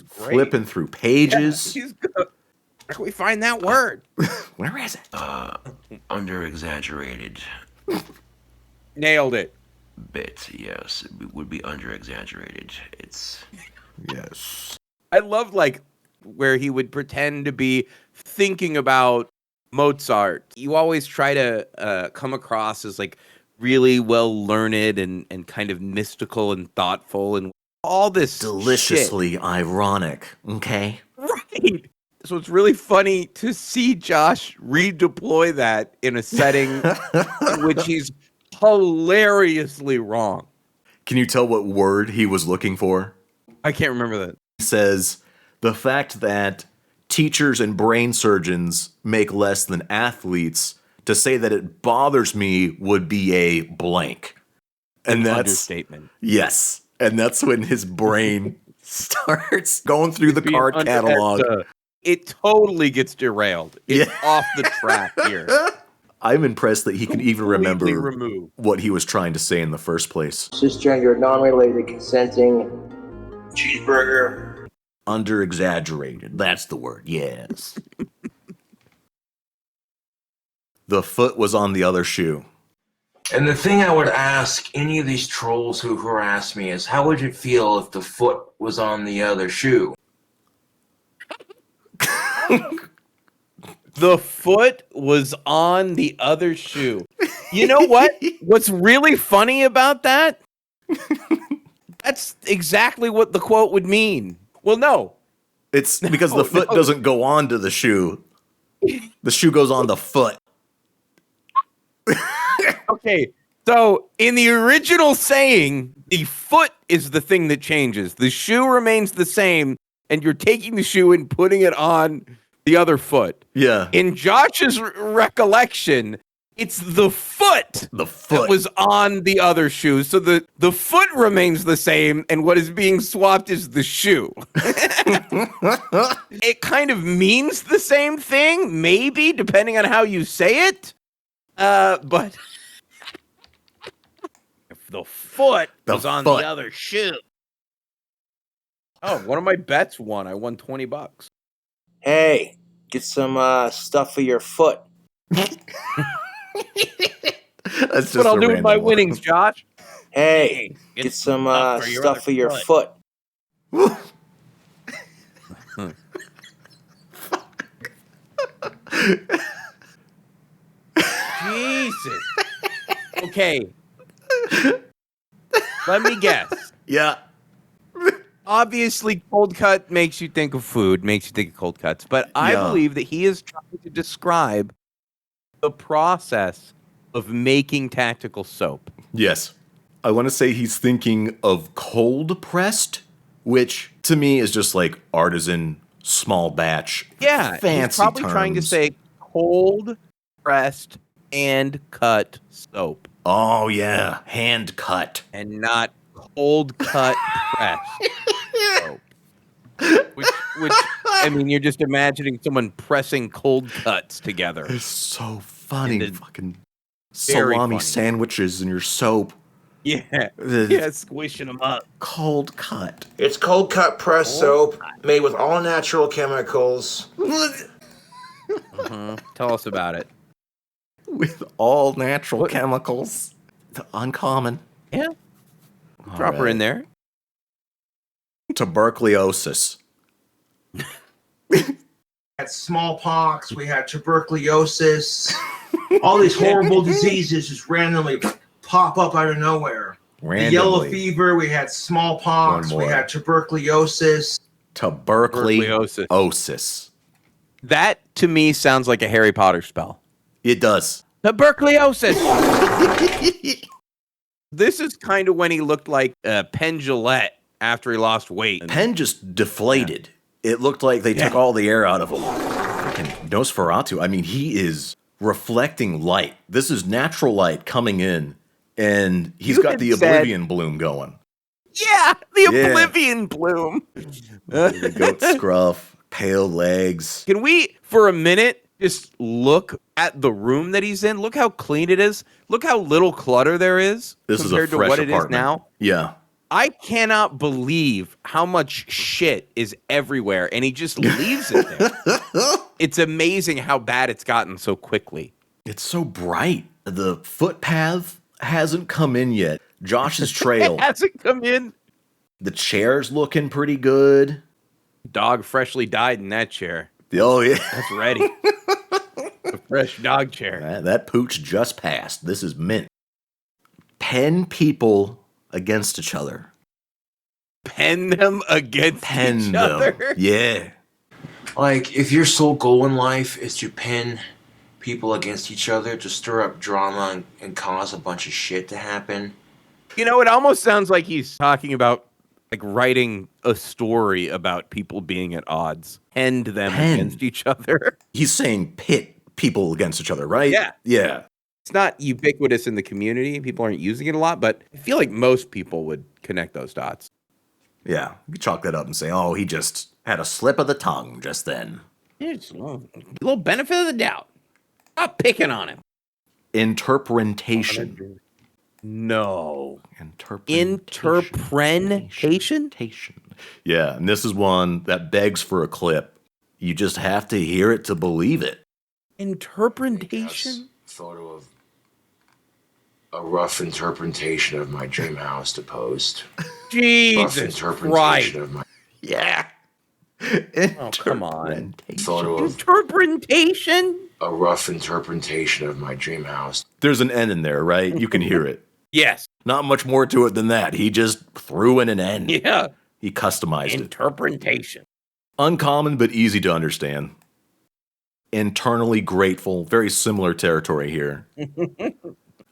flipping through pages. Yeah, where can we find that word? Where is it? Under-exaggerated. Nailed it. Bit, yes. It would be under-exaggerated. It's... Yes. I love, like, where he would pretend to be thinking about Mozart. You always try to come across as like really well learned and kind of mystical and thoughtful and all this deliciously shit. Ironic. Okay. Right. So it's really funny to see Josh redeploy that in a setting in which he's hilariously wrong. Can you tell what word he was looking for? I can't remember that. He says the fact that teachers and brain surgeons make less than athletes, to say that it bothers me would be a blank. And that's understatement. Yes. And that's when his brain starts going through the card catalog. It totally gets derailed. It's off the track here. I'm impressed that he can even remember what he was trying to say in the first place. Cisgender, non-related, consenting, cheeseburger. Under-exaggerated. That's the word. Yes. The foot was on the other shoe. And the thing I would ask any of these trolls who harass me is, how would it feel if the foot was on the other shoe? The foot was on the other shoe. You know what? What's really funny about that? That's exactly what the quote would mean. Well, no. It's because the foot doesn't go onto the shoe. The shoe goes on the foot. Okay, so in the original saying, the foot is the thing that changes. The shoe remains the same, and you're taking the shoe and putting it on the other foot. Yeah. In Josh's recollection, it's the foot that was on the other shoe. So the foot remains the same, and what is being swapped is the shoe. It kind of means the same thing, maybe, depending on how you say it. But if the foot was on the other shoe. Oh, one of my bets won. I won $20. Hey, get some stuff for your foot. That's what I'll do with my winnings, Josh. Hey, get some stuff for your foot. Jesus. Okay. Let me guess. Yeah. Obviously, cold cut makes you think of food, makes you think of cold cuts. But I believe that he is trying to describe the process of making tactical soap. Yes. I want to say he's thinking of cold pressed, which to me is just like artisan, small batch. Yeah, fancy he's probably terms. trying to say cold pressed hand cut soap. Oh, yeah. Hand cut. And not cold cut pressed soap. Which, I mean, you're just imagining someone pressing cold cuts together. It's so funny. Fucking very salami funny. sandwiches in your soap. Yeah, squishing them up. Cold cut. It's cold cut press soap made with all natural chemicals. Tell us about it. With all natural chemicals. Uncommon. Yeah. Drop her in there. Tuberculosis. We had smallpox, we had tuberculosis, all these horrible diseases just randomly pop up out of nowhere. The yellow fever, we had smallpox, we had tuberculosis. Tuberculosis. That, to me, sounds like a Harry Potter spell. It does. Tuberculosis. This is kind of when he looked like Penn Jillette after he lost weight. Penn just deflated. Yeah. It looked like they took all the air out of him. Freaking Nosferatu. I mean, he is reflecting light. This is natural light coming in, and he's got the Oblivion bloom going. Yeah, the Oblivion bloom. The goat scruff, pale legs. Can we, for a minute, just look at the room that he's in? Look how clean it is. Look how little clutter there is compared to what it is now. Yeah. I cannot believe how much shit is everywhere, and he just leaves it there. It's amazing how bad it's gotten so quickly. It's so bright. The footpath hasn't come in yet. Josh's trail hasn't come in. The chair's looking pretty good. Dog freshly died in that chair. Oh, yeah. That's ready. A fresh dog chair. That pooch just passed. This is mint. Pen people against each other. Pen them against each other? Yeah. Like, if your sole goal in life is to pin people against each other, to stir up drama and cause a bunch of shit to happen. You know, it almost sounds like he's talking about, like, writing a story about people being at odds. Penned them against each other. He's saying pit people against each other, right? Yeah. Yeah. It's not ubiquitous in the community. People aren't using it a lot, but I feel like most people would connect those dots. Yeah. You could chalk that up and say, oh, he just had a slip of the tongue just then. It's a little benefit of the doubt. Stop picking on him. Interpretation. No. Interpretation? Yeah, and this is one that begs for a clip. You just have to hear it to believe it. Interpretation? Photo of a rough interpretation of my dream house to post. Jesus Christ. Of my yeah. Oh, come on. Photo of interpretation? A rough interpretation of my dream house. There's an N in there, right? You can hear it. Yes. Not much more to it than that. He just threw in an N. Yeah. He customized interpretation. Uncommon, but easy to understand. Internally grateful. Very similar territory here.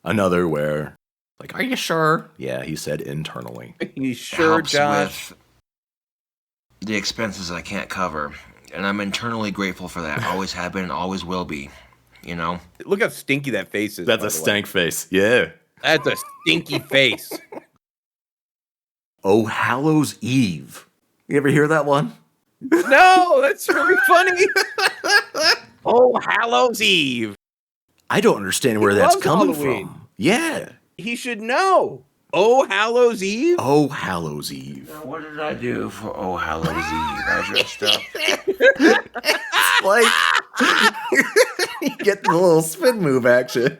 Another where, like, are you sure? Yeah, he said internally. You sure, Helps Josh? with the expenses I can't cover. And I'm internally grateful for that. Always have been and always will be. You know? Look how stinky that face is. That's a stank face. Yeah. That's a stinky face. Oh Hallows Eve. You ever hear that one? No, that's really funny. Oh Hallows Eve. I don't understand where that's coming from. Yeah. He should know. Oh Hallows Eve? Oh Hallows Eve. Now, what did I do for Oh Hallows Eve? I dressed up. Like, you get the little spin move action.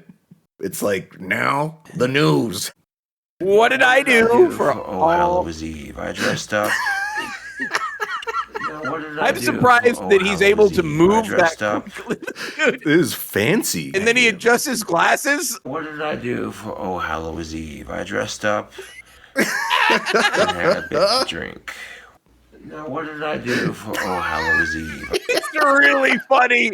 It's like, now, the news. What did I do for Oh Hallows Eve? I dressed up. I'm surprised that he's able to move that. It is fancy. And then he adjusts his glasses. What did I do for Oh Hallows Eve? I dressed up and had a bit to drink. Now, what did I do for Oh Hallows Eve? It's really funny.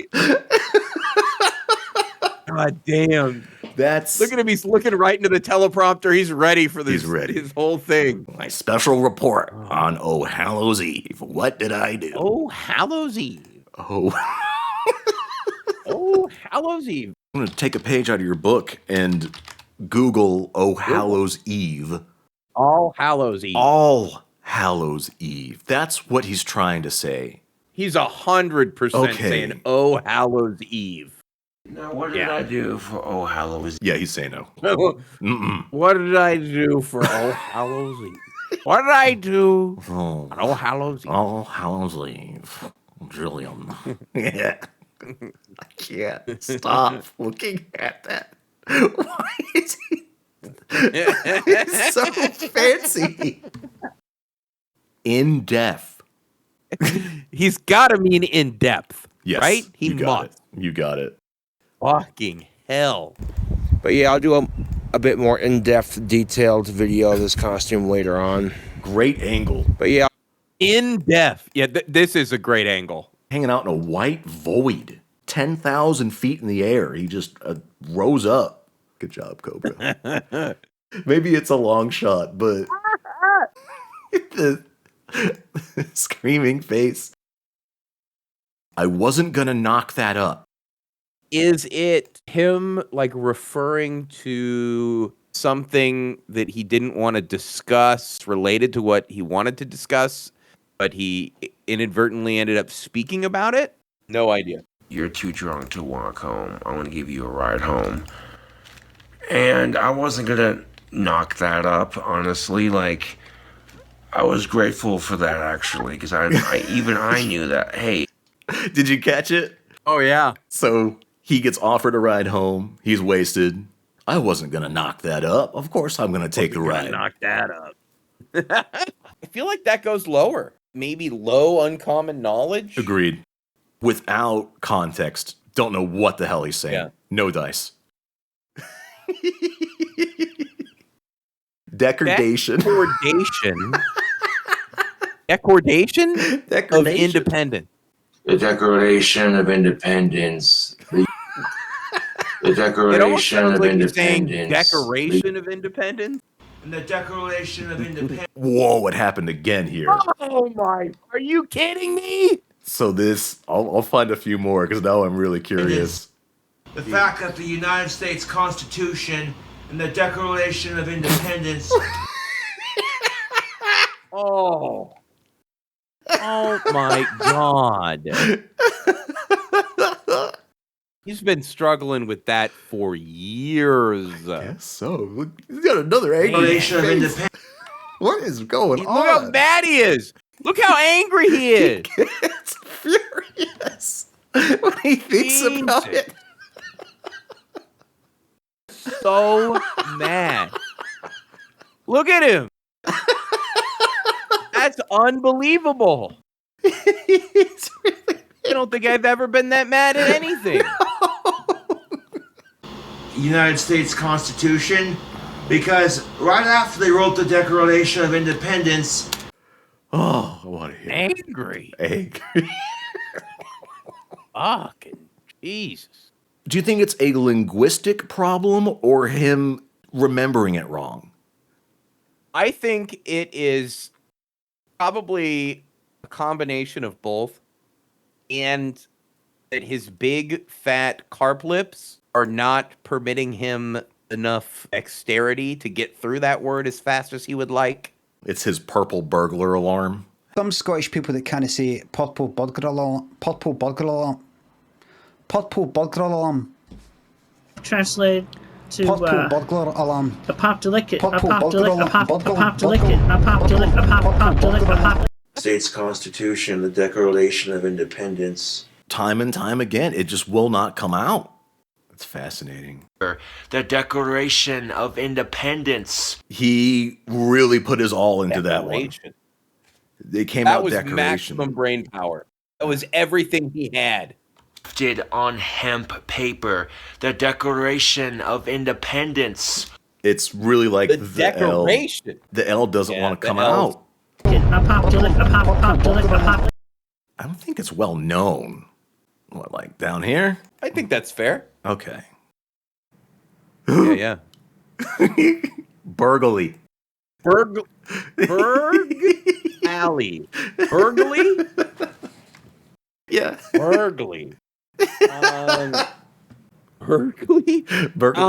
God damn. Look at him. He's looking right into the teleprompter. He's ready for this. He's ready. His whole thing. My special report on Oh Hallows Eve. What did I do? Oh Hallows Eve. Oh. Oh Hallows Eve. I'm going to take a page out of your book and Google Oh Hallows Eve. All Hallows Eve. All Hallows Eve. That's what he's trying to say. He's 100% saying Oh Hallows Eve. Now, what did I do for Oh Hallows? Yeah, he's saying no. What did I do for Oh Hallows Eve? What did I do on Oh Hallows Eve? Oh Hallows Eve. Julian. Yeah. I can't stop looking at that. Why is he? It's so fancy. In depth. He's got to mean in depth. Yes. Right? He you got must. it. You got it. Fucking hell. But yeah, I'll do a bit more in-depth, detailed video of this costume later on. Great angle. But yeah. In depth. Yeah, this is a great angle. Hanging out in a white void. 10,000 feet in the air. He just rose up. Good job, Cobra. Maybe it's a long shot, but the screaming face. I wasn't going to knock that up. Is it him like referring to something that he didn't want to discuss related to what he wanted to discuss, but he inadvertently ended up speaking about it? No idea. You're too drunk to walk home. I'm going to give you a ride home. And I wasn't going to knock that up, honestly. Like, I was grateful for that, actually, because I knew that, hey. Did you catch it? Oh, yeah. So he gets offered a ride home. He's wasted. I wasn't going to knock that up. Of course I'm going to take the ride. Knock that up. I feel like that goes lower. Maybe low uncommon knowledge? Agreed. Without context, don't know what the hell he's saying. Yeah. No dice. Decordation. Decordation of independence. The Declaration of Independence. The Declaration of Independence. Declaration of Independence? And the Declaration of Independence. Whoa, it happened again here. Oh my, are you kidding me? So this, I'll find a few more because now I'm really curious. The fact that the United States Constitution and the Declaration of Independence. Oh my God. He's been struggling with that for years. Yes, so he's got another angry face. What is going on? Look how mad he is. Look how angry he is. It's furious when he thinks about it. So mad. Look at him. That's unbelievable. I don't think I've ever been that mad at anything. United States Constitution, because right after they wrote the Declaration of Independence. Oh, I want to hear Angry. Fucking Jesus. Do you think it's a linguistic problem or him remembering it wrong? I think it is probably a combination of both, and that his big fat carp lips are not permitting him enough dexterity to get through that word as fast as he would like. It's his purple burglar alarm. Some Scottish people that kind of say purple burglar alarm, purple burglar alarm, purple burglar alarm. Translate to purple burglar alarm. Apocalyptic. States Constitution, the Declaration of Independence. Time and time again, it just will not come out. It's fascinating. The Declaration of Independence. He really put his all into that one. They came out Declaration. That was maximum brain power. That was everything he had. Did on hemp paper. The Declaration of Independence. It's really like the Declaration. L. The L doesn't want to come out. I don't think it's well known. What, like down here? I think that's fair. Okay. Yeah. Burgley. Burg alley. Burgley? Yeah. Burgley. Berkeley? Berkeley.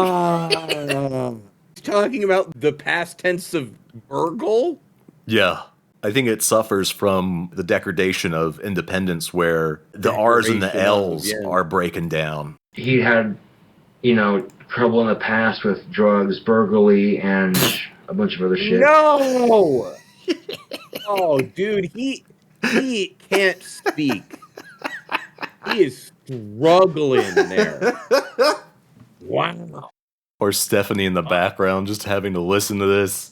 Talking about the past tense of burgle? Yeah. I think it suffers from the degradation of independence where the R's and the L's are breaking down. He had, trouble in the past with drugs, burglary, and a bunch of other shit. No! Oh, dude, he can't speak. He is struggling there. Wow. Or Stephanie in the background just having to listen to this.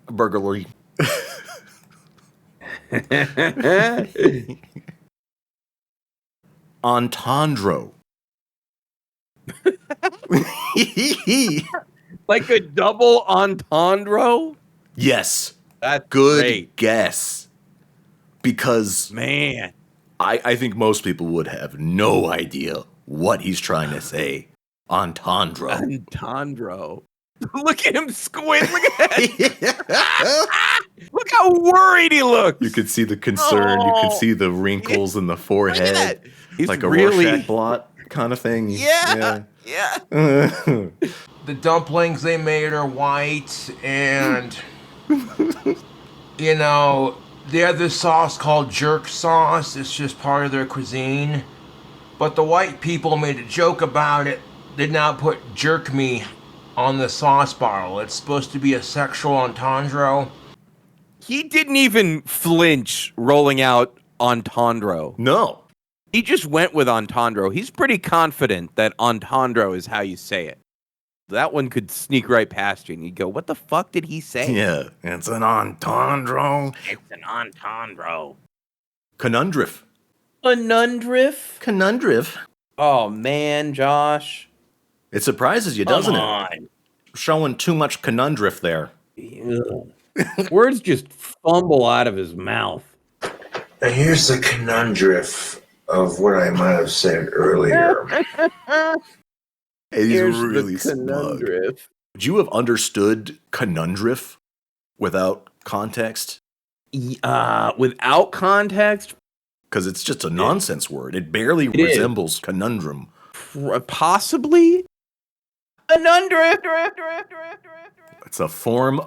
Burglary. Entendre. Like a double entendre? Yes. That's good great. Guess. Because man, I think most people would have no idea what he's trying to say. Entendre. Entendre. Look at him squint. Look at that. Look how worried he looks. You could see the concern. You could see the wrinkles in the forehead. Look at that. He's like a really... Rorschach blot kind of thing. Yeah. The dumplings they made are white, and they have this sauce called jerk sauce. It's just part of their cuisine. But the white people made a joke about it. Did not put jerk me on the sauce bottle. It's supposed to be a sexual entendre. He didn't even flinch rolling out entendre. No. He just went with entendre. He's pretty confident that entendre is how you say it. That one could sneak right past you and you'd go, what the fuck did he say? Yeah, it's an entendre. It's an entendre. Conundrif. Conundrif? Conundrif. Oh, man, Josh. It surprises you, doesn't Come it? Showing too much conundrif there. Words just fumble out of his mouth. And here's the conundrif of what I might have said earlier. He's Here's really the smug. conundrif. Would you have understood conundrif without context? Without context? Because it's just a nonsense word. It barely resembles conundrum. Possibly? Conundrif. It's a form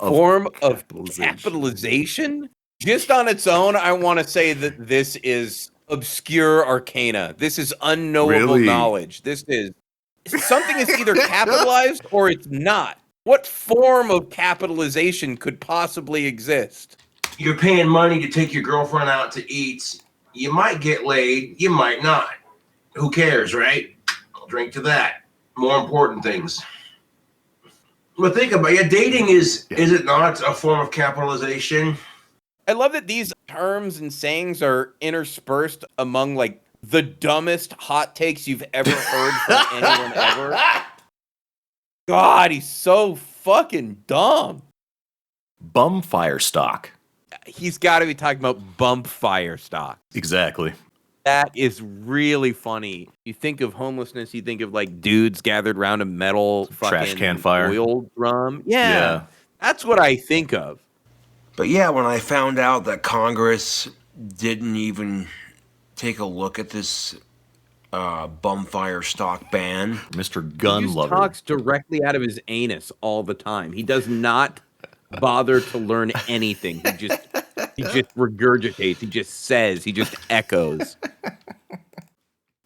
of capitalization? Just on its own, I want to say that this is obscure arcana. This is unknowable knowledge. This is something is either capitalized or it's not. What form of capitalization could possibly exist? You're paying money to take your girlfriend out to eat. You might get laid. You might not. Who cares, right? I'll drink to that. More important things. But think about it. Dating is it not a form of capitalization? I love that these terms and sayings are interspersed among like the dumbest hot takes you've ever heard from anyone ever. God, he's so fucking dumb. Bum fire stock. He's got to be talking about bump fire stock. Exactly. That is really funny. You think of homelessness, you think of like dudes gathered around a metal trash can fire oil drum. Yeah. That's what I think of. But yeah, when I found out that Congress didn't even take a look at this bumfire stock ban. Mr. Gun He Lover talks directly out of his anus all the time. He does not bother to learn anything. He just regurgitates. He just says. He just echoes.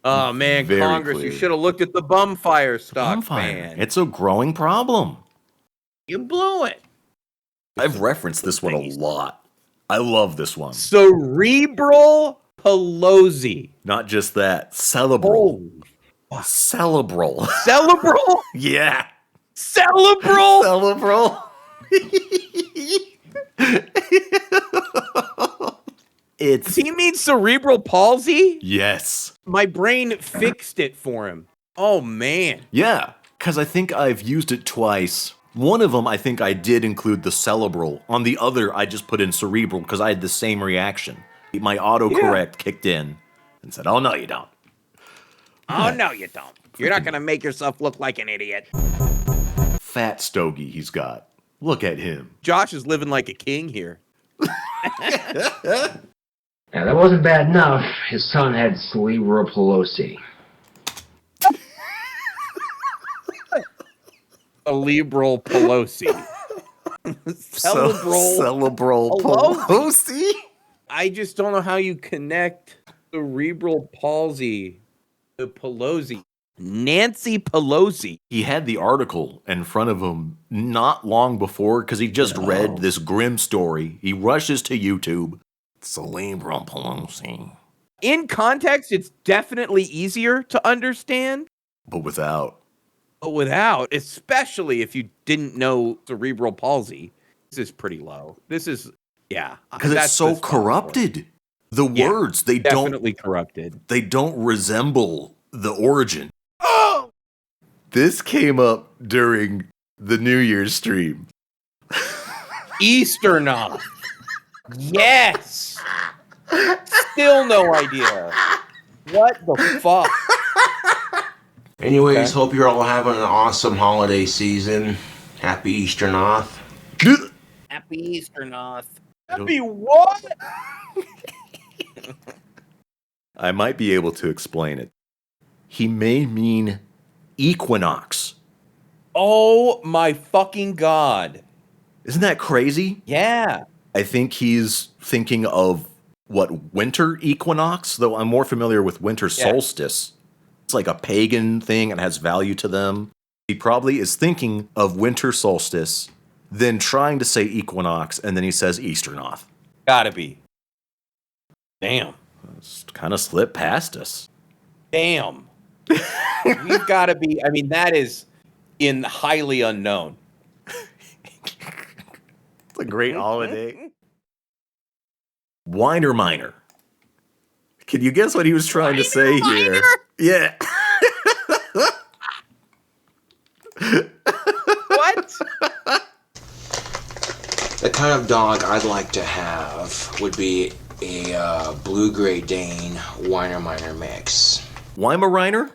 Oh man, Very Congress! clear. You should have looked at the bumfire stock ban. It's a growing problem. You blew it. I've referenced this one a lot. I love this one. Cerebral Pelosi. Not just that. Cerebral. Cerebral. Cerebral? Yeah. Cerebral? Cerebral. Does he mean cerebral palsy? Yes. My brain fixed it for him. Oh, man. Yeah, because I think I've used it twice. One of them, I think I did include the cerebral. On the other, I just put in cerebral because I had the same reaction. My autocorrect kicked in and said, oh, no, you don't. Oh, no, you don't. You're not going to make yourself look like an idiot. Fat stogie he's got. Look at him. Josh is living like a king here. Now, that wasn't bad enough. His son had cerebral palsy. Cerebral palsy. Cerebral palsy? I just don't know how you connect cerebral palsy to Pelosi. Nancy Pelosi. He had the article in front of him not long before because he just read this grim story. He rushes to YouTube. Cerebral palsy. In context, it's definitely easier to understand. But without, especially if you didn't know cerebral palsy, this is pretty low. This is, yeah. Because it's so corrupted. The words, they definitely corrupted. They don't resemble the origin. Oh! This came up during the New Year's stream. Easter knock. Yes. Still no idea. What the fuck? Anyways, hope you're all having an awesome holiday season. Happy Easter Noth. Happy Easter Noth. Happy what? I might be able to explain it. He may mean equinox. Oh my fucking God. Isn't that crazy? Yeah. I think he's thinking of winter equinox, though I'm more familiar with winter solstice. It's like a pagan thing and has value to them. He probably is thinking of winter solstice, then trying to say equinox, and then he says Easternoth. Gotta be. Damn. It's kind of slipped past us. Damn. We've got to be, I mean, that is in highly unknown. It's a great holiday. Whiner Miner. Can you guess what he was trying to say here? Yeah. What? The kind of dog I'd like to have would be a blue Great Dane Weimaraner mix. Weimaraner?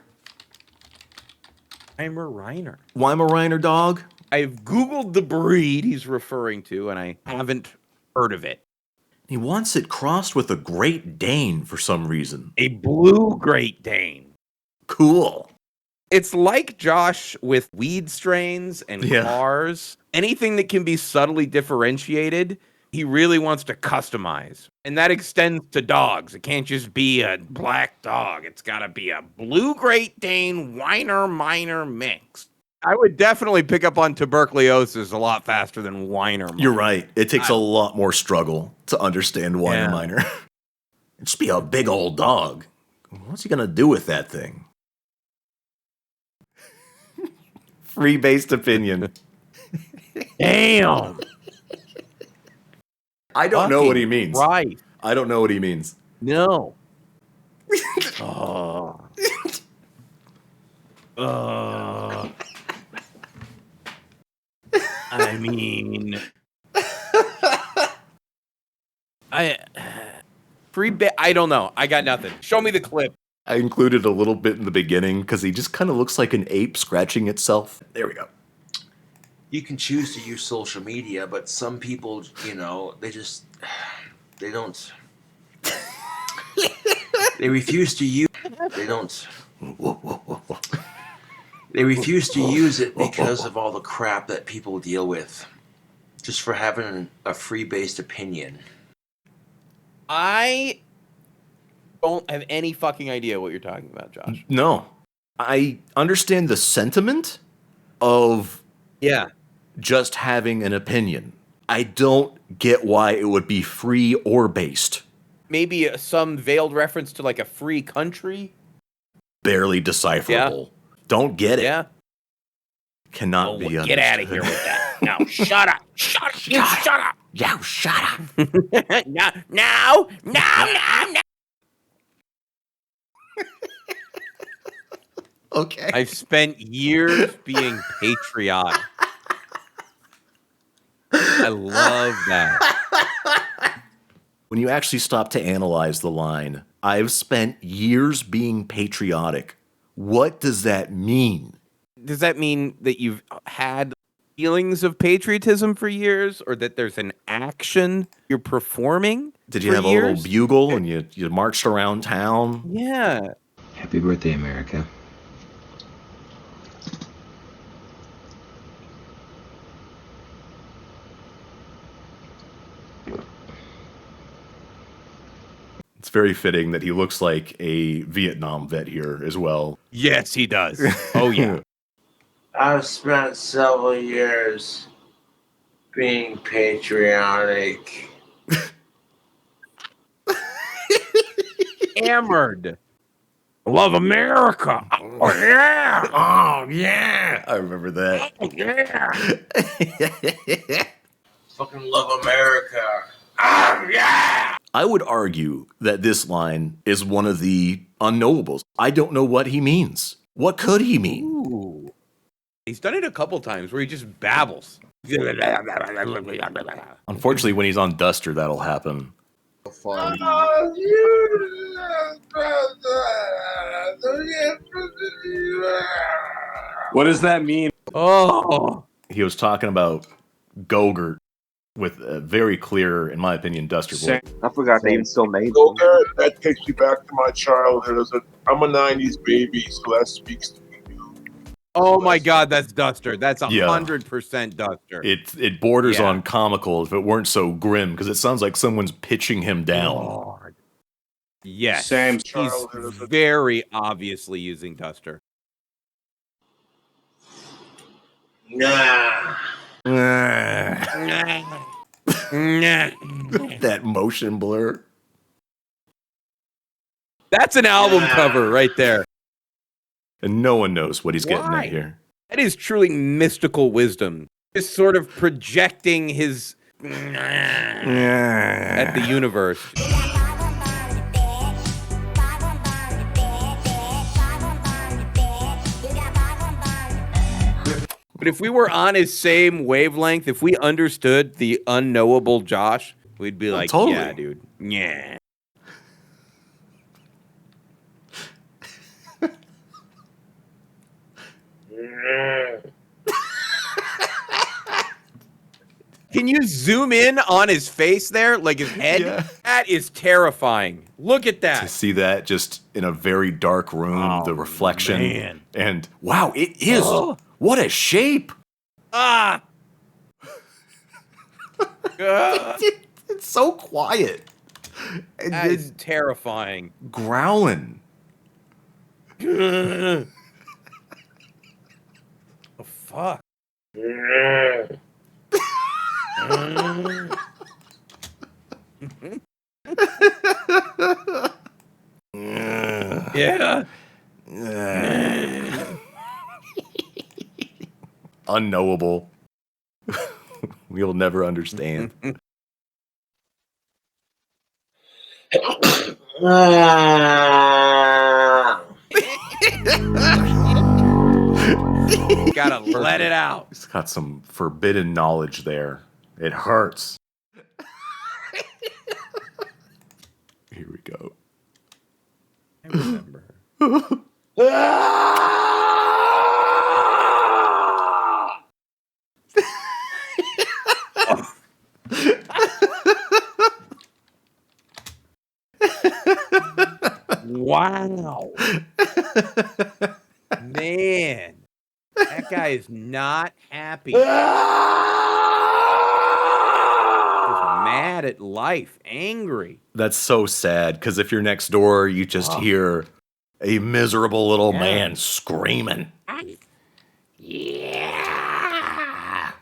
Weimaraner dog? I've Googled the breed he's referring to, and I haven't heard of it. He wants it crossed with a Great Dane for some reason. A blue Great Dane. Cool. It's like Josh with weed strains and cars. Anything that can be subtly differentiated, he really wants to customize. And that extends to dogs. It can't just be a black dog. It's got to be a blue Great Dane Weimaraner mix. I would definitely pick up on tuberculosis a lot faster than Weimaraner. You're right. It takes a lot more struggle to understand Weimaraner. It'd just be a big old dog. What's he going to do with that thing? Free-based opinion. Damn. I don't know what he means. Right. I don't know what he means. No. I mean, I don't know. I got nothing. Show me the clip. I included a little bit in the beginning because he just kind of looks like an ape scratching itself. There we go. You can choose to use social media, but some people, you know, they don't. They refuse to use. They don't. They refuse to use it because of all the crap that people deal with, just for having a free-based opinion. I don't have any fucking idea what you're talking about, Josh. No. I understand the sentiment of just having an opinion. I don't get why it would be free or based. Maybe some veiled reference to like a free country? Barely decipherable. Don't get it. Yeah. Cannot be understood. Get out of here with that. Now, shut up. Shut up. You shut up. Yo, shut up. No. Okay. I've spent years being patriotic. I love that. When you actually stop to analyze the line, I've spent years being patriotic. What does that mean? Does that mean that you've had feelings of patriotism for years, or that there's an action you're performing? Did you for have a years. little bugle and you marched around town? Yeah. Happy birthday, America. It's very fitting that he looks like a Vietnam vet here as well. Yes, he does. Oh, yeah. I've spent several years being patriotic. Hammered. Love America. Oh, yeah. Oh, yeah. I remember that. Oh, yeah. Fucking love America. Oh, yeah. I would argue that this line is one of the unknowables. I don't know what he means. What could he mean? Ooh. He's done it a couple times where he just babbles. Unfortunately, when he's on Duster, that'll happen. What does that mean? Oh. He was talking about Gogurt with a very clear, in my opinion, Duster voice. I forgot they even still made So that takes me back to my childhood. I'm a 90s baby, so that speaks to me. Oh my God, that's Duster. That's 100% Yeah. Duster. It borders on comical if it weren't so grim, because it sounds like someone's pitching him down. God. Yes. Sam's He's childhood. very obviously using Duster. Nah. That motion blur. That's an album cover right there. And no one knows what he's getting at here. That is truly mystical wisdom. Just sort of projecting his at the universe. But if we were on his same wavelength, if we understood the unknowable Josh, we'd be like, totally. yeah, dude. Yeah. Can you zoom in on his face there? Like his head? Yeah. That is terrifying. Look at To that. see that just in a very dark room, the reflection. man. And wow, it is. What a shape. Ah! It's so quiet. And That is terrifying. growling. Oh, fuck. Yeah. Unknowable. We'll never understand. Gotta let it out. He's got some forbidden knowledge there. It hurts. Here we go. I remember. Wow. Man. That guy is not happy. He's mad at life, angry. That's so sad, because if you're next door, you just hear a miserable little man screaming. Yeah.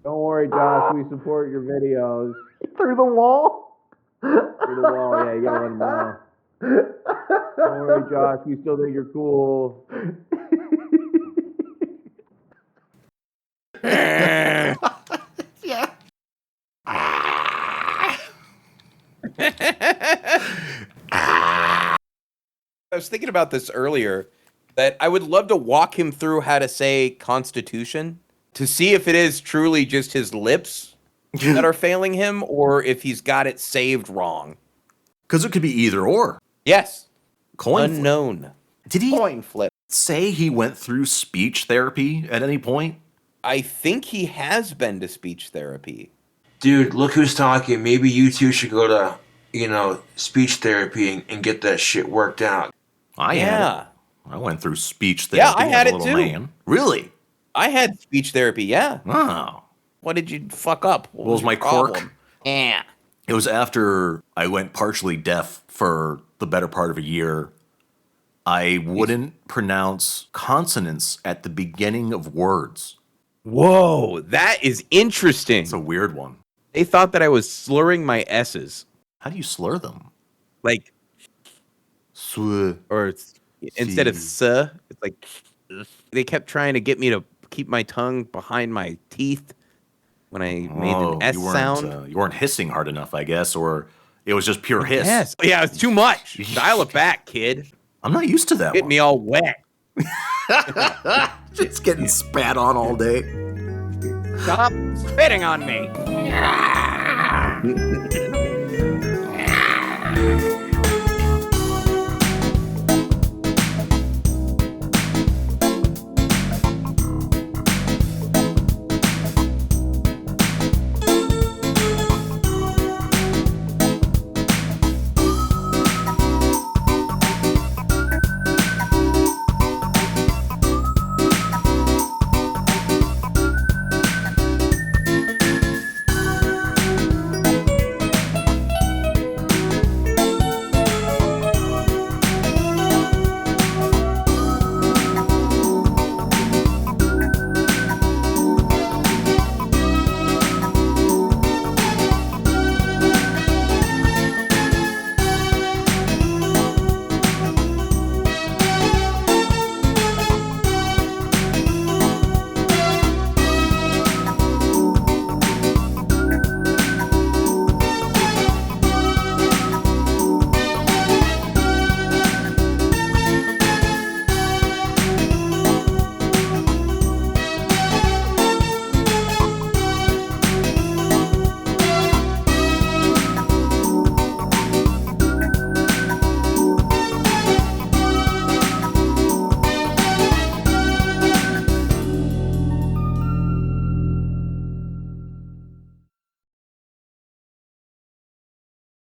Don't worry, Josh. We support your videos. Through the wall? Through the wall, yeah, you gotta let them know. Don't worry, Josh. We still think you're cool. Yeah. I was thinking about this earlier, that I would love to walk him through how to say Constitution to see if it is truly just his lips that are failing him or if he's got it saved wrong. Because it could be either or. Yes. Coin flip. Unknown. Did he Coin flip. say he went through speech therapy at any point? I think he has been to speech therapy. Dude, look who's talking. Maybe you two should go to speech therapy and get that shit worked out. I had it. I went through speech therapy. Yeah, I had as it a too. little man. Really? I had speech therapy, yeah. Oh. What did you fuck up? What was my problem? quirk? Yeah. It was after I went partially deaf for the better part of a year. I wouldn't pronounce consonants at the beginning of words. Whoa, that is interesting. It's a weird one. They thought that I was slurring my S's. How do you slur them? Like, or instead of "s," it's like they kept trying to get me to keep my tongue behind my teeth when I made an S sound. You weren't hissing hard enough, I guess, or it was just pure hiss. Yes. Yeah, it's too much. Dial it back, kid. I'm not used to that. Get me all wet. Just getting spat on all day. Stop spitting on me.